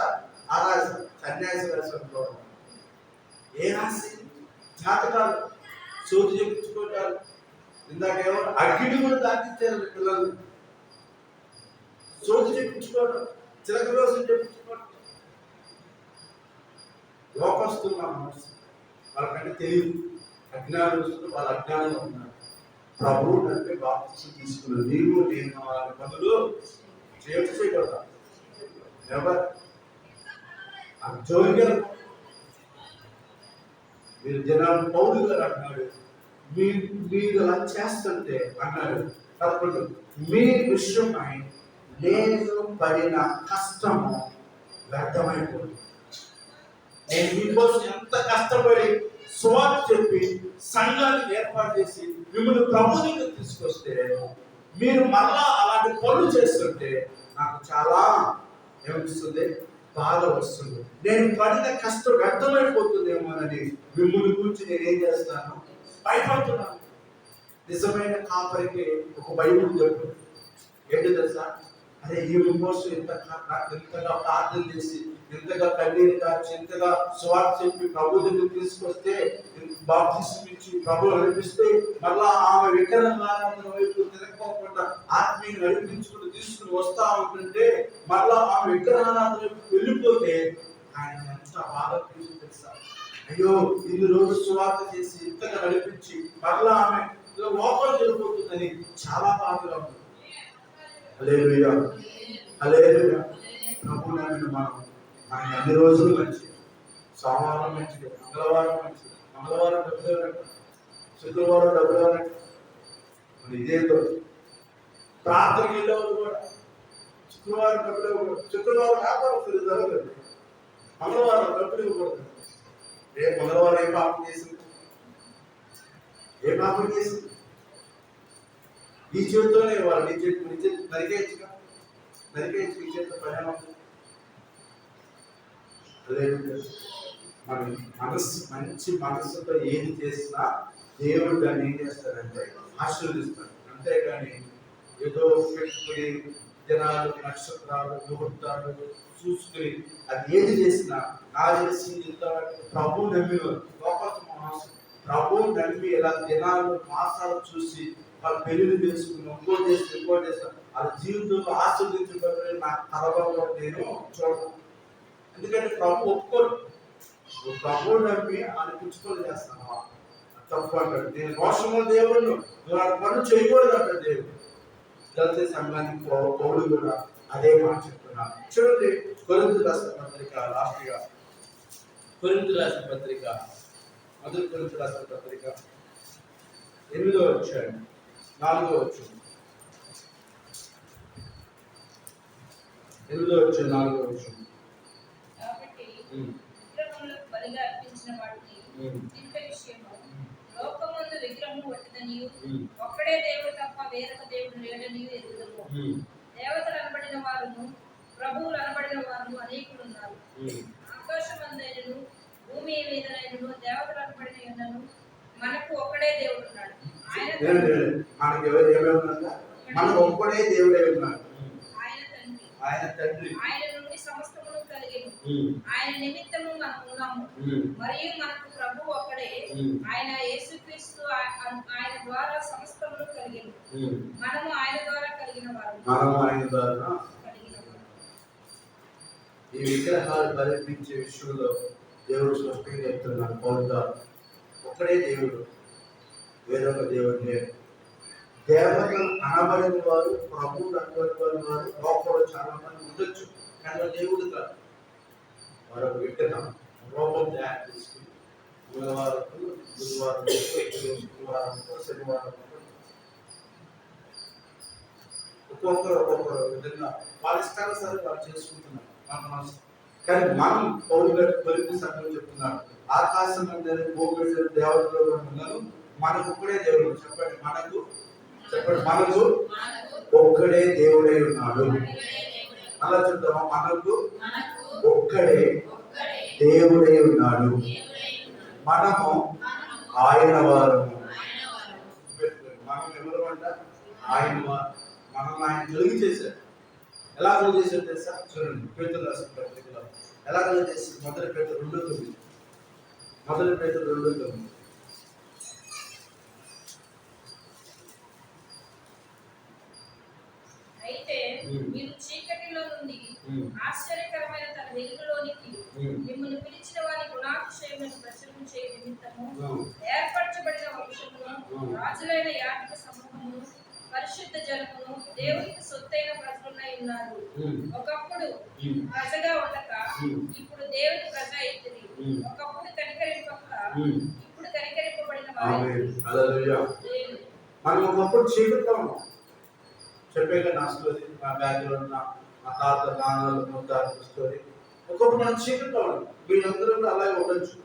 [SPEAKER 1] ఆ రాశి సన్యాసి రాశి అనుకోవడం. ఏ రాశి? జాతకాలు చోటు చెప్పించుకుంటారు. ఇందాకేమో అగ్గిని కూడా దాటించారు పిల్లలు. చోటు చెప్పించుకోవడం, చిలక రోజు చెప్పించుకోవడం. లోకస్తులు నా మనసు, వాళ్ళకంటే తెలియదు, అజ్ఞానస్తులు, వాళ్ళ అజ్ఞానంలో ఉన్నారు. ప్రభువు అంటే బాప్తిసం తీసుకున్నారు. నీవు నేను వాళ్ళ పనులు చేయకూడదా? ఎవరు జోలిగా మీరు జనాలు పౌరు గారు అన్నాడు, మీరు అలా చేస్తుంటే అన్నాడు. తప్పదు, మీ విషయమై నేను పడిన కష్టము వ్యర్థమైపోయింది. నేను మీకోసం ఎంత కష్టపడి సువార్త చెప్పి సంఘాన్ని ఏర్పాటు చేసి మిమ్మల్ని ప్రభు దగ్గర తీసుకొస్తే మీరు మళ్ళా అలాంటి పనులు చేస్తుంటే నాకు చాలా ఏమనిపిస్తుంది? బాధ వస్తుంది. నేను పడిన కష్టం వ్యర్థమైపోతుందేమోనని మిమ్మల్ని గురించి నేనేం చేస్తాను? భయపడుతున్నాను. నిజమైన కాపరికి ఒక భయం చెప్పు ఏంటి తెలుసా? అరే ఈ కోసం ఎంతగా ప్రార్థన చేసి, ఎంతగా కన్నీరు కాచి, ఎంతగా స్వార్థ చెప్పి ప్రభు దగ్గర తీసుకొస్తే, బాప్తిసం ఇచ్చి ప్రభు నడిపిస్తే మళ్ళా ఆమె విగ్రహారాధన వైపు తిరగకుండా ఆత్మీయ నడిపించుకుంటూ తీసుకుని వస్తా ఉంటుంటే మళ్ళా ఆమె విగ్రహారాధన వైపు వెళ్ళిపోతే ఆయన ఎంత బాధ తెలుసా? అయ్యో ఇన్ని రోజు స్వార్థ చేసి ఇంతగా నడిపించి మళ్ళా ఆమె లోపల వెళ్ళిపోతుందని చాలా బాధగా ఉంది. హల్లెలూయా, హల్లెలూయా. ప్రభు నామమున మనకి అన్ని రోజులు మంచిది. సోమవారం మంచిది, మంగళవారం మంచిది. మంగళవారం డబ్బులు ఇవ్వరంట, శుక్రవారం డబ్బులు ఇవ్వరంట. మరి ఇదేంటో ప్రార్థనకి వెళ్ళేవాళ్ళు కూడా శుక్రవారం డబ్బులు ఇవ్వకూడదు. శుక్రవారం వ్యాపారం జరగదు, మంగళవారం డబ్బులు ఇవ్వకూడదు. మంగళవారం ఏ పాపం చేసింది? ఏ పాపం చేసింది? ఈ చేతితోనే వాళ్ళు నీ చేతి నరికేయచ్చుగా, ఈ చేతితో పరిణామం. మన మనస్సు, మంచి మనస్సుతో ఏది చేసినా దేవుడు దాన్ని ఏం చేస్తాడంటే ఆశీర్వదిస్తాడు. అంతేగాని ఏదో పెట్టుకుని దినాలు, నక్షత్రాలు, ముహూర్తాలు చూసుకుని అది ఏది చేసినా నా చేసింది ప్రభు నమ్మిన ప్రభు నమ్మి ఇలా దినాలు, మాసాలు చూసి వాళ్ళ పెళ్లి చేసుకుని ఇంకో చేస్తాను వాళ్ళ జీవితంలో ఆశీర్వదించబడి నా తరలో నేను చూడను. ఎందుకంటే ప్రభు ఒప్పుకోడు. నువ్వు ప్రభువు నమ్మి అనిపించుకొని చేస్తావా? తప్పు అంటాడు. నేను మోసము దేవుడు, నువ్వు ఆ పనులు చేయకూడదు అంటాడు దేవుడు. గలతీ సంఘానికి పౌలు కూడా అదే మాట చెప్తున్నాను. చూడండి, కొరింథీ రాసిన పత్రిక, లాస్ట్గా కొరింథీ రాసిన పత్రిక, మొదటి కొరింథీ రాసిన పత్రిక 8వ అధ్యాయం 4వ వచనం. 8వ అధ్యాయం 4వ వచనం.
[SPEAKER 2] కాబట్టి విగ్రహములకు బలిగా అర్పించిన వాటిని తింటే విషయము లోకమందు విగ్రహము వట్టిదనియు ఒక్కడే దేవుడు తప్ప వేరొక దేవుడు లేడనియు ఎరుగుదము. దేవతలు అనబడిన వారును ప్రభువులు అనబడిన వారును అనేకులు ఉన్నారు. ఆకాశమందైనను భూమి మీదనైనను దేవతలు అనబడిన యున్నను మనకు ఒక్కడే దేవుడు ఉన్నాడు.
[SPEAKER 1] మనకు ఒక్కడే దేవుడే ఉన్నాడు.
[SPEAKER 2] ఆయన తండ్రి. ఆయన నుండి సమస్తమును కలిగెను. ఆయన నిమిత్తము మనం ఉన్నాము. మరియు మనకు ప్రభు ఒక్కడే, ఆయన యేసుక్రీస్తు. ఆయన ద్వారా సమస్తమును కలిగెను. మనము ఆయన ద్వారా కలిగిన వారు.
[SPEAKER 1] ఈ విగ్రహాలు బలిపించే విషయంలో దేవుడు స్పష్టంగా చెప్తున్నాడు. పౌరుగా ఒక్కడే దేవుడు, వేరొక దేవుడు లేడు. దేవతలు అనబడిన వారు, ప్రభువులు అనబడిన వారు లోపల చాలా మంది ఉండొచ్చు, కానీ దేవుడు కాదు. మరొక విగ్రహం రూపం తయారు చేసుకుని బుధవారం, శుక్రవారం, శనివారం ఒక్కొక్కరు విధంగా వాళ్ళ ఇష్టానుసారి వాళ్ళు చేసుకుంటున్నారు. కానీ మనం పౌరు గారి పరిస్థితి సంఘం చెప్తున్నారు. ఆకాశం అందరూ భూమి దేవతలు ఉన్నారు, మనకు ఒక్కడే దేవుడు. చెప్పండి, మనకు ఒక్కడే దేవుడై ఉన్నాడు. అలా చెప్తామా? మనకు ఒక్కడే దేవుడై ఉన్నాడు. మనము ఆయన వారము. మనం ఎవరు అంట? ఆయన వారు. మనం ఆయన కలిగి చేశారు. ఎలా కలిగి చేశారు తెలుసా? చూడండి, పేతురు రాసిన పత్రికలో ఎలా కలిగి చేశారు. మొదటి పేతురు 2:9.
[SPEAKER 2] అయితే మీరు చీకటిలో నుండి ఆశ్చర్యకరమైన తన వెలుగులోనికి మిమ్మల్ని పిలిచిన వారి గుణాతిశయములను ప్రచురం చేయ నిమిత్తము ఏర్పరచబడిన వంశమును, రాజులైన యాజక సమూహమును, పరిశుద్ధ జనమును, దేవునికి సొత్తైన ప్రజలున్నై ఉన్నారు. ఒకప్పుడు ప్రజగా ఉండక ఇప్పుడు దేవుని ప్రజ అయితిరి. ఒకప్పుడు కనికరింపక ఇప్పుడు కనికరింపబడిన వారు.
[SPEAKER 1] మనం ఒకప్పుడు చీకటిలో ఉన్నాం. చెప్పేగా నా స్టోరీ, నా బ్యాక్గ్రౌండ్, మా తాత నాన్నలు ముత్తాత స్టోరీ. ఒకప్పుడు మనం చీకటిలో ఉన్నాం. వీళ్ళందరూ కూడా అలాగే ఉండొచ్చు.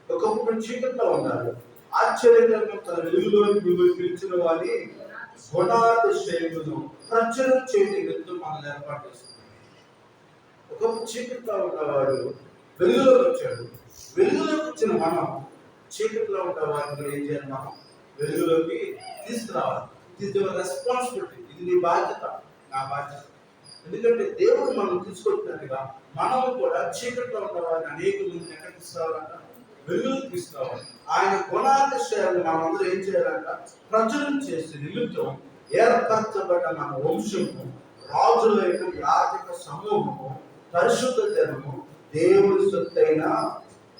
[SPEAKER 1] ఒకప్పుడు మనం చీకటిలో ఉన్నారు. ఆశ్చర్యకరంగా తన వెలుగులోకి మిమ్మల్ని పిలిచిన వారి గుణాతిశయమును ప్రచురం చేయడం మనం ఏర్పాటు చేసుకున్నాం. ఒకప్పుడు చీకటిలో ఉన్నవాడు వెలుగులోకి వచ్చాడు. వెలుగులోకి వచ్చిన మనం చీకటిలో ఉన్న వారిని ఏం చేయాలి? మనం వెలుగులోకి తీసుకురావాలి. ఇది రెస్పాన్సిబిలిటీ. ఇది నీ బాధ్యత, నా బాధ్యత. ఎందుకంటే దేవుడు మనం తీసుకొచ్చినట్టుగా మనము కూడా చీకట్లో ఉన్న వారిని అనేక మందిని ఎక్కడికి తీసుకురావాలంట? వెలుగులోకి తీసుకురావాలి. ఆయన గుణాతిశయాలను మనమందరూ ఏం చేయాలంట? ప్రచురం చేసే నిమిత్తం ఏర్పరచబడ్డ మన వంశము, రాజులైన యాజక సమూహము, పరిశుద్ధ జనము, దేవుడి సొత్తైన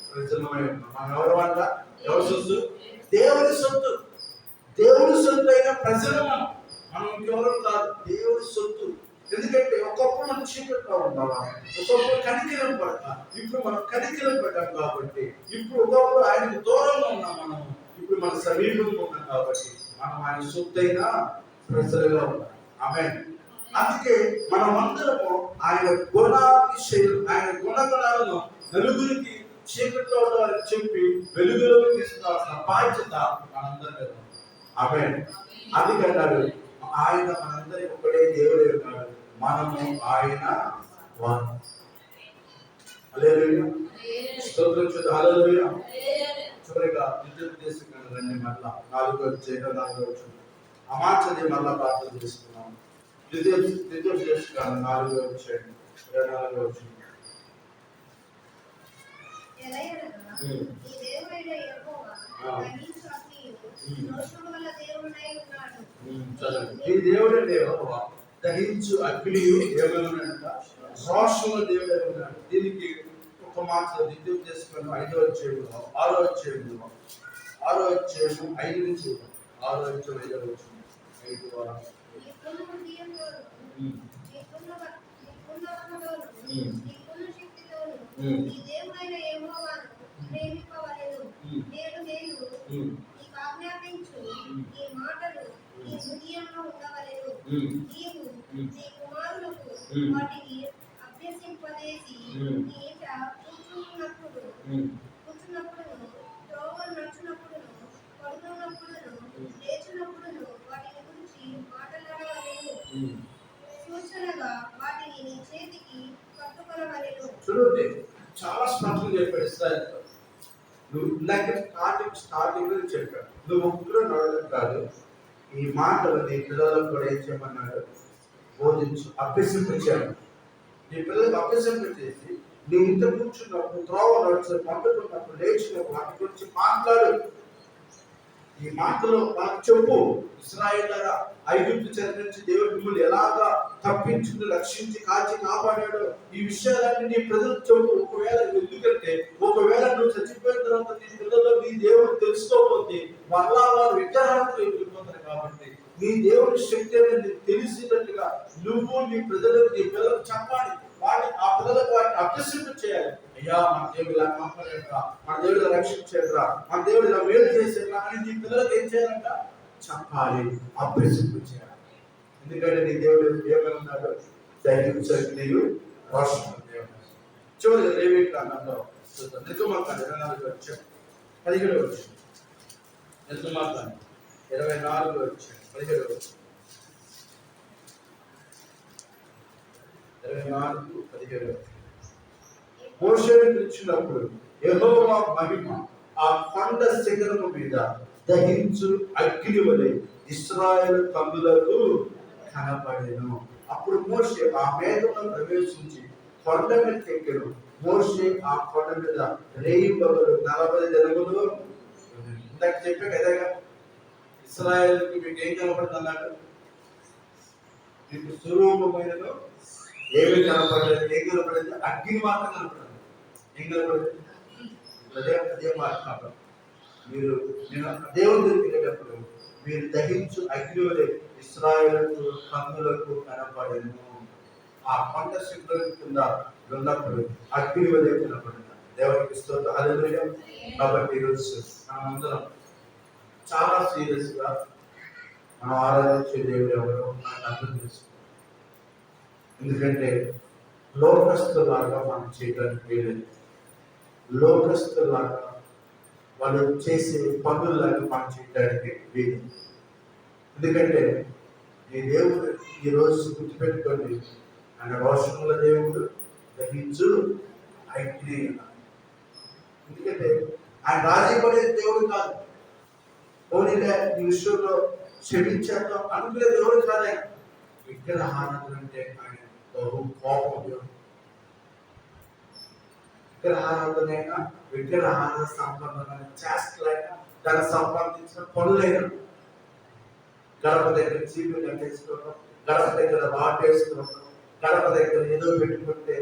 [SPEAKER 1] ప్రజలమై ఉన్నాం. మనం ఎవరు అంట? ఎవరి సొత్తు? దేవుడి సొత్తు. దేవుడి సొత్తు అయిన ప్రజలు మనం ఇంకెవరు కాదు, దేవుడి సొత్తు. ఎందుకంటే ఒకప్పుడు మనం చీకట్లో ఉన్నామా, ఒకప్పుడు కనికరం పడక, ఇప్పుడు మనం కనికరం పడ్డాం కాబట్టి, ఇప్పుడు ఒకప్పుడు ఆయనకు దూరంగా ఉన్నాం, మనం ఇప్పుడు మన సమీపంగా ఉన్నాం కాబట్టి మనం ఆయన సొత్తైన ప్రజలుగా ఉన్నాం. ఆమేన్. అందుకే మనమందరము ఆయన గుణాతిశయం, ఆయన గుణగణాలను నలుగురికి చీకట్లో ఉన్న వారికి చెప్పి వెలుగులోకి తీసుకురావాల్సిన బాధ్యత మనందరి మీద ఉంది. ఆమేన్. అందుకన్నాడు ఆయన మనందరి ఒకడే దేవుడే ఉన్నాడు, మనము ఆయన వారు. హల్లెలూయా. స్తోత్రం చెల్లి. హల్లెలూయా. చివరిగా ద్వితీయోపదేశకాండం రండి, మళ్ళా 4వ అధ్యాయం. ఆ మాట చదివి మళ్ళా ప్రార్థన చేసుకున్నాం. ద్వితీయోపదేశకాండం 4వ అధ్యాయం 24వ.
[SPEAKER 3] ఎలయనగా ఈ దేవుడైన యెహోవా దహించు అగ్నియు రోషము గల దేవుడై ఉన్నాడు.
[SPEAKER 1] ఈ దేవుడైన యెహోవా దహించు అగ్నియు ఏమన్నాడంట? రోషముల దేవుడై ఉన్నాడు. దీనికి ఒక మాట ద్వితీయోపదేశకాండం 5వ అధ్యాయంలో 6వ అధ్యాయంలో 6వ అధ్యాయం 5 నుంచి 6వ అధ్యాయం 5వ వచనం.
[SPEAKER 3] నీ పూర్ణ హృదయంతోను, నీ పూర్ణ మనసుతోను, నీ పూర్ణ శక్తితోను ఈ దేవుడైన యెహోవాను ప్రేమింపవలెను. నేను నీకు ఆజ్ఞాపించు ఈ మాటలు నీ హృదయంలో ఉండవలెను. నీవు నీ కుమారులకు వాటిని అభ్యసింపజేసి నీ ఇంట కూర్చున్నప్పుడును, త్రోవను నడుచున్నప్పుడును, పడుకున్నప్పుడును, లేచినప్పుడును వాటిని గురించి మాట్లాడవలెను. సూచనగా వాటిని నీ చేతికి పట్టుకొనవలెను.
[SPEAKER 1] చూడండి, చాలా స్పష్టంగా చెప్పాడు ఇశ్రాయేలుతో. నువ్వు ఇందాక స్టార్టింగ్ లో చెప్పాడు, నువ్వు ఒక్కరు నడవడం కాదు, ఈ మాటలు నీ పిల్లలకు కూడా ఏం చేయమన్నాడు? బోధించు, అభ్యసించాడు. నీ పిల్లలకు అభ్యసింపచేసి నీ ఇంత కూర్చున్నప్పుడు, త్రోవ నడుచు, పండుకున్నప్పుడు, లేచినప్పుడు వాటి గురించి మాట్లాడు. ఈ మాటలో నాకు చెప్పు, ఇశ్రాయేలులారా, ఐగుప్తు చెర నుంచి దేవుడు మిమ్మల్ని ఎలాగా తప్పించుకుని రక్షించి కాచి కాపాడాడు, ఈ విషయాలన్నీ నీ ప్రజలకు చెప్పు. ఒకవేళ ఎందుకంటే ఒకవేళ నువ్వు చచ్చిపోయిన తర్వాత నీ పిల్లల్లో నీ దేవుడు తెలుసుకోకపోతే మరలా వారు విగ్రహాలతో వెళ్ళిపోతారు. కాబట్టి నీ దేవుడి శక్తి అనేది తెలిసినట్టుగా నువ్వు నీ ప్రజలకు, నీ పిల్లలకు చెప్పాలి. ఆ పిల్లలకు వాటిని అభ్యసింప చేయాలి. అయ్యా, మన దేవుడు ఇలా కాపాడరా, మన దేవుడు ఇలా రక్షించాడురా, మన దేవుడు ఇలా మేలు చేసేరా అని నీ పిల్లలకు ఏం చేయాలంట? చెప్పాలి, అభ్యసింప చేయాలి. ఎందుకంటే నీ దేవుడు ఏమన్నాడు? దహించు రోషము దేవుడు. చివరి లేవీ కాండంలో నిర్గమకాండం 24వ అధ్యాయం 17వ వచనం. నిర్గమకాండం 24వ అధ్యాయం 17వ వచనం. 24:17. మోషేను పిలిచినప్పుడు యెహోవా మహిమ ఆ కొండ శిఖరము మీద దహించు అగ్ని వలె ఇశ్రాయేలు కన్నులకు కనపడెను. అప్పుడు మోషే ఆ మేఘంలో ప్రవేశించి కొండ మీద ఎక్కెను. మోషే ఆ కొండ మీద రేయింబగలు 40 దినములు. ఇందాక చెప్పే కదగా, ఇశ్రాయేలుకి మీకు ఏం కనపడుతుంది అన్నాడు? మీకు స్వరూపమైనను ఏమి కనపడలేదు. ఏం కనపడలేదు? అగ్ని మాత్రం కనపడలేదు. ఏం కనపడలేదు? అదే మాట. మీరు నేను దేవుని దగ్గరికి వెళ్ళేటప్పుడు మీరు దహించు అగ్ని వలె ఇశ్రాయేలు కన్నులకు కనపడెను. ఆ కొండ శిఖరం కింద ఉన్నప్పుడు అగ్ని వలె కనపడింది. దేవునికి స్తోత్రం. హల్లెలూయా. కాబట్టి ఈరోజు మనమందరం చాలా సీరియస్ గా మనం ఆరాధించే దేవుడు ఎవరో మనకు అర్థం చేసుకోవాలి. ఎందుకంటే లోకస్తులాగా మనం చేయడానికి వీలేదు. లోకస్తులాగా వాళ్ళు చేసే పనుల్లాగా మనం చేయడానికి వీలు. ఎందుకంటే ఈ దేవుడు ఈరోజు గుర్తుపెట్టుకోండి, ఆయన రోషముల దేవుడు, దహించు అగ్ని. ఎందుకంటే ఆయన రాజీ పడే దేవుడు కాదు. పోనీలే ఈ విషయంలో క్షమించేద్దాం అనుకునే దేవుడు కాదే. విగ్రహారాధన అంటే ఆయన బహు కోపం దేవుడు. విగ్రహారాధనైనా, విగ్రహారాధన సంబంధమైన చేష్టలైనా, దానికి సంబంధించిన పనులైనా, గడప దగ్గర చీపులు కట్టేసుకోవడం, గడప దగ్గర వాటేసుకోవడం, గడప దగ్గర ఏదో పెట్టుకుంటే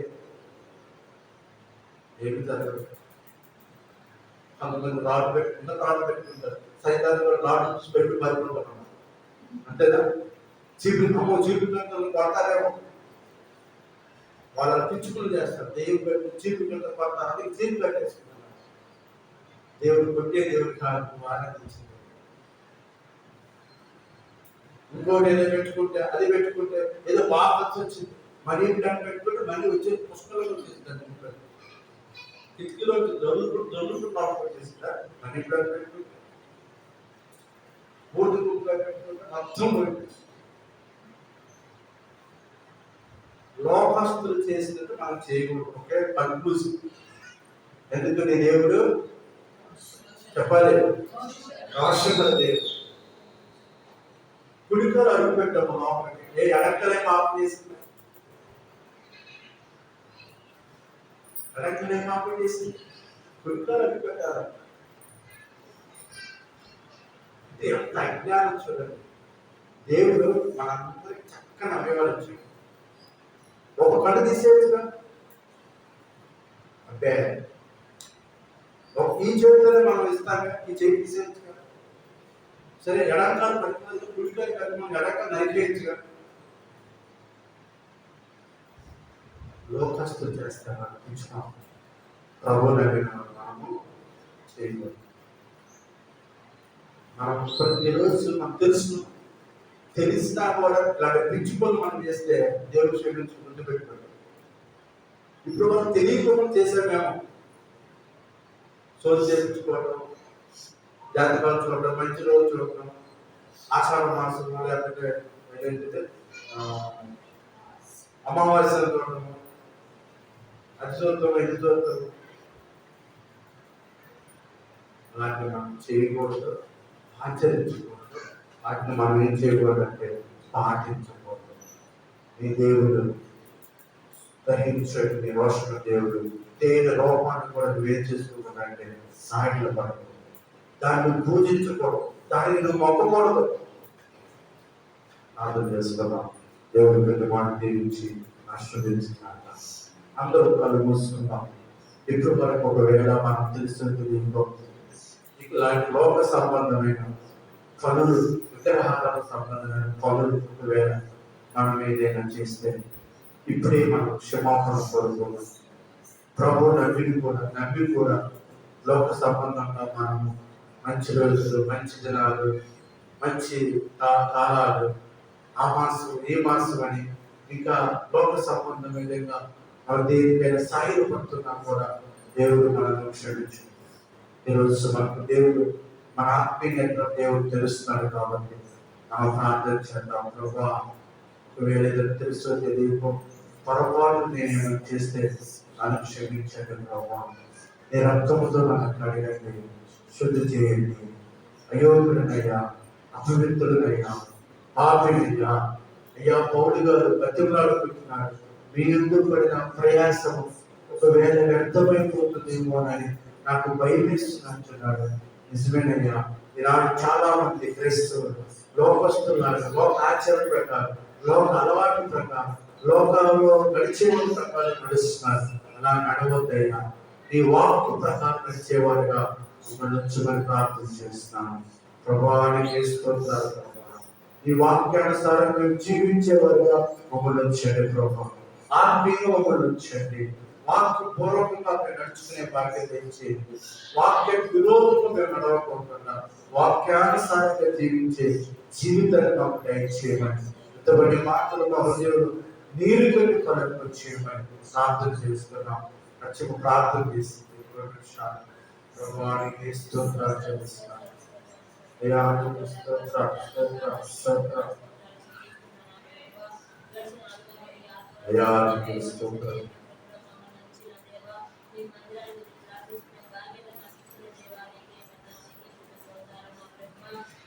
[SPEAKER 1] ఏమి జరగదు. కొంతమంది రాడు పెట్టుకుంటారు. సైతాన్ని కూడా రాడు చూసి పెట్టి పడిపోతారు. అంతేనా? చీపులు చీపులు కొడతారేమో, వాళ్ళని పిచ్చుకులు చేస్తారు. దేవుడు పెట్టి చీపులు కొడతారు. అది చీపు కట్టేసుకుంటారు. దేవుడు కొట్టే దేవుడు కాదు, ఆరాధించింది. ఇంకోటి ఏదో పెట్టుకుంటే, అది పెట్టుకుంటే ఏదో బాగా వచ్చింది, మనీ ప్లాన్ పెట్టుకుంటే మళ్ళీ వచ్చే పుష్కలంగా వచ్చేసింది. కిటికీలో దొరుకుతూ లోపల చేసిందా మనీ ప్లాంట్ పెట్టుకుంటే బోర్డు పెట్టుకుంటే మొత్తం పోయింది. లోకస్తులు చేసినట్టు మనం చేయకూడదు. Okay, conclusion. ఎందుకంటే దేవుడు చెప్పాలి, అవశ్యకత దేవుడు. కుడికలు అడుగు పెట్టాము లోపలికి, ఏ అడక్కలే పాపం చేసింది, అడక్కలే పాపం చేసింది, కుడికలు అడుగు పెట్టారు. అంటే ఎంత అజ్ఞానం చూడండి. దేవుడు మనందరికి చక్కని అభివాదం చేయాలి. ఒక కళ్ళు తీసేయచ్చుగా, అంటే ఈ చేతిలోనే మనం ఇస్తామే, ఈ చేతి తీసేయచ్చుగా. సరే, ఎడంకాలు పడుతున్నది కుడికాయ కలిసి మనం ఎడంకాలు నరికేయచ్చుగా. లోకస్తులు చేస్తారా ఇచ్చున్నాం, ప్రభు నడిన మనము చేయకూడదు. మనం ప్రతిరోజు మనకు తెలుసు, తెలిసినా కూడా ఇలాంటి పిచ్చి పనులు మనం చేస్తే దేవుడు క్షమించి ముందు పెట్టుకోండి. ఇప్పుడు మనం తెలియకుండా చేసామేమో, సోది చేయించుకోవడం, జాతకాలు చూడడం, మంచి రోజు చూడడం, ఆషాఢ మాసంలో లేకపోతే ఏంటంటే అమావాస్యలు చూడడం, అది చూడటం, ఇది చూడటం, అలాంటి మనం చేయకూడదు, ఆచరించకూడదు. వాటిని మనం ఏం చేయకూడదు అంటే పాటించకూడదు. నీ దేవుడు గ్రహించడు, నీ రోషణ దేవుడు దేని లోపాన్ని కూడా నువ్వేం చేసుకోకూడదంటే సాగిల పడకూడదు, దాన్ని పూజించకూడదు, దాన్ని నువ్వు మొక్కకూడదు. అర్థం చేసుకున్నాం. దేవుడి పెద్ద మాట దీవించి ఆశీర్వదించినాక అందరూ కళ్ళు మూసుకుందాం. ఇప్పుడు వరకు ఒకవేళ మనం తెలుస్తుంది ఇలాంటి లోక సంబంధమైన పనులు, విగ్రహాలకు సంబంధమైన పనులు ఒకవేళ మనం ఏదైనా చేస్తే ఇప్పుడే మనం క్షమాపణ కోరుకోవాలి. ప్రభు నమ్మి కూడా లోక సంబంధంగా మనము మంచి రోజులు, మంచి దినాలు, మంచి కాలాలు, ఆ మాసం ఏ మాసం అని ఇంకా లోక సంబంధం విధంగా మనం దేనికైనా సాయిలు పడుతున్నా కూడా దేవుడు మనల్ని క్షమించు. ఈరోజు మనకు దేవుడు మన ఆత్మీయత దేవుడు తెలుస్తున్నాడు కాబట్టి మనం ప్రార్థన చేద్దాం. ప్రభా, ఒకవేళ తెలుసో తెలియకో పొరపాటు నేను చేస్తే నన్ను క్షమించండి ప్రభా, నీ రక్తముతో నన్ను కడగండి, శుద్ధి చేయండి. అయోగ్యుడనయ్యా, అపవిత్రుడనయ్యా, పాపినయ్యా. అయ్యా, పౌలు గారు బతిమలాడుకుంటున్నాడు, మీ ఎందుకు పడిన ప్రయాసము ఒకవేళ వ్యర్థమైపోతుందేమోనని నాకు భయమేస్తున్నట్టున్నాడు. నిజమేనయ్యా, ఈనాడు చాలా మంది క్రైస్తవులు లోకస్తున్నారు, లోక ఆచారం ప్రకారం, లోక అలవాటు ప్రకారం, లోకంలో నడిచే ప్రకారం నడుస్తున్నారు. అలా నడవద్దయ్యా, నీ వాక్కు ప్రకారం నడిచేవారుగా మమ్మల్ని ఉంచమని ప్రార్థన చేస్తున్నాను. ప్రభావానికి స్తోత్రాలు ప్రభావ, నీ వాక్యానుసారం మేము జీవించేవారుగా మమ్మల్ని ఉంచండి ప్రభావ. ఆత్మీయ మమ్మల్ని ఉంచండి. వాక్య పూర్వకంగా మేము నడుచుకునే బాధ్యత ఇచ్చేది, వాక్య విరోధంగా మేము నడవకుండా వాక్యానుసారంగా జీవించే జీవితాన్ని మాకు దయచేయమని, ఇంతబడి మాటలు మా హృదయంలో నీరు కలిగి కొరకు చేయమని ప్రార్థన చేస్తున్నాం. ఖచ్చితంగా ప్రార్థన చేసి ప్రభువానికి స్తోత్రాలు చెల్లిస్తున్నాం. అయ్యా స్తోత్రాలు.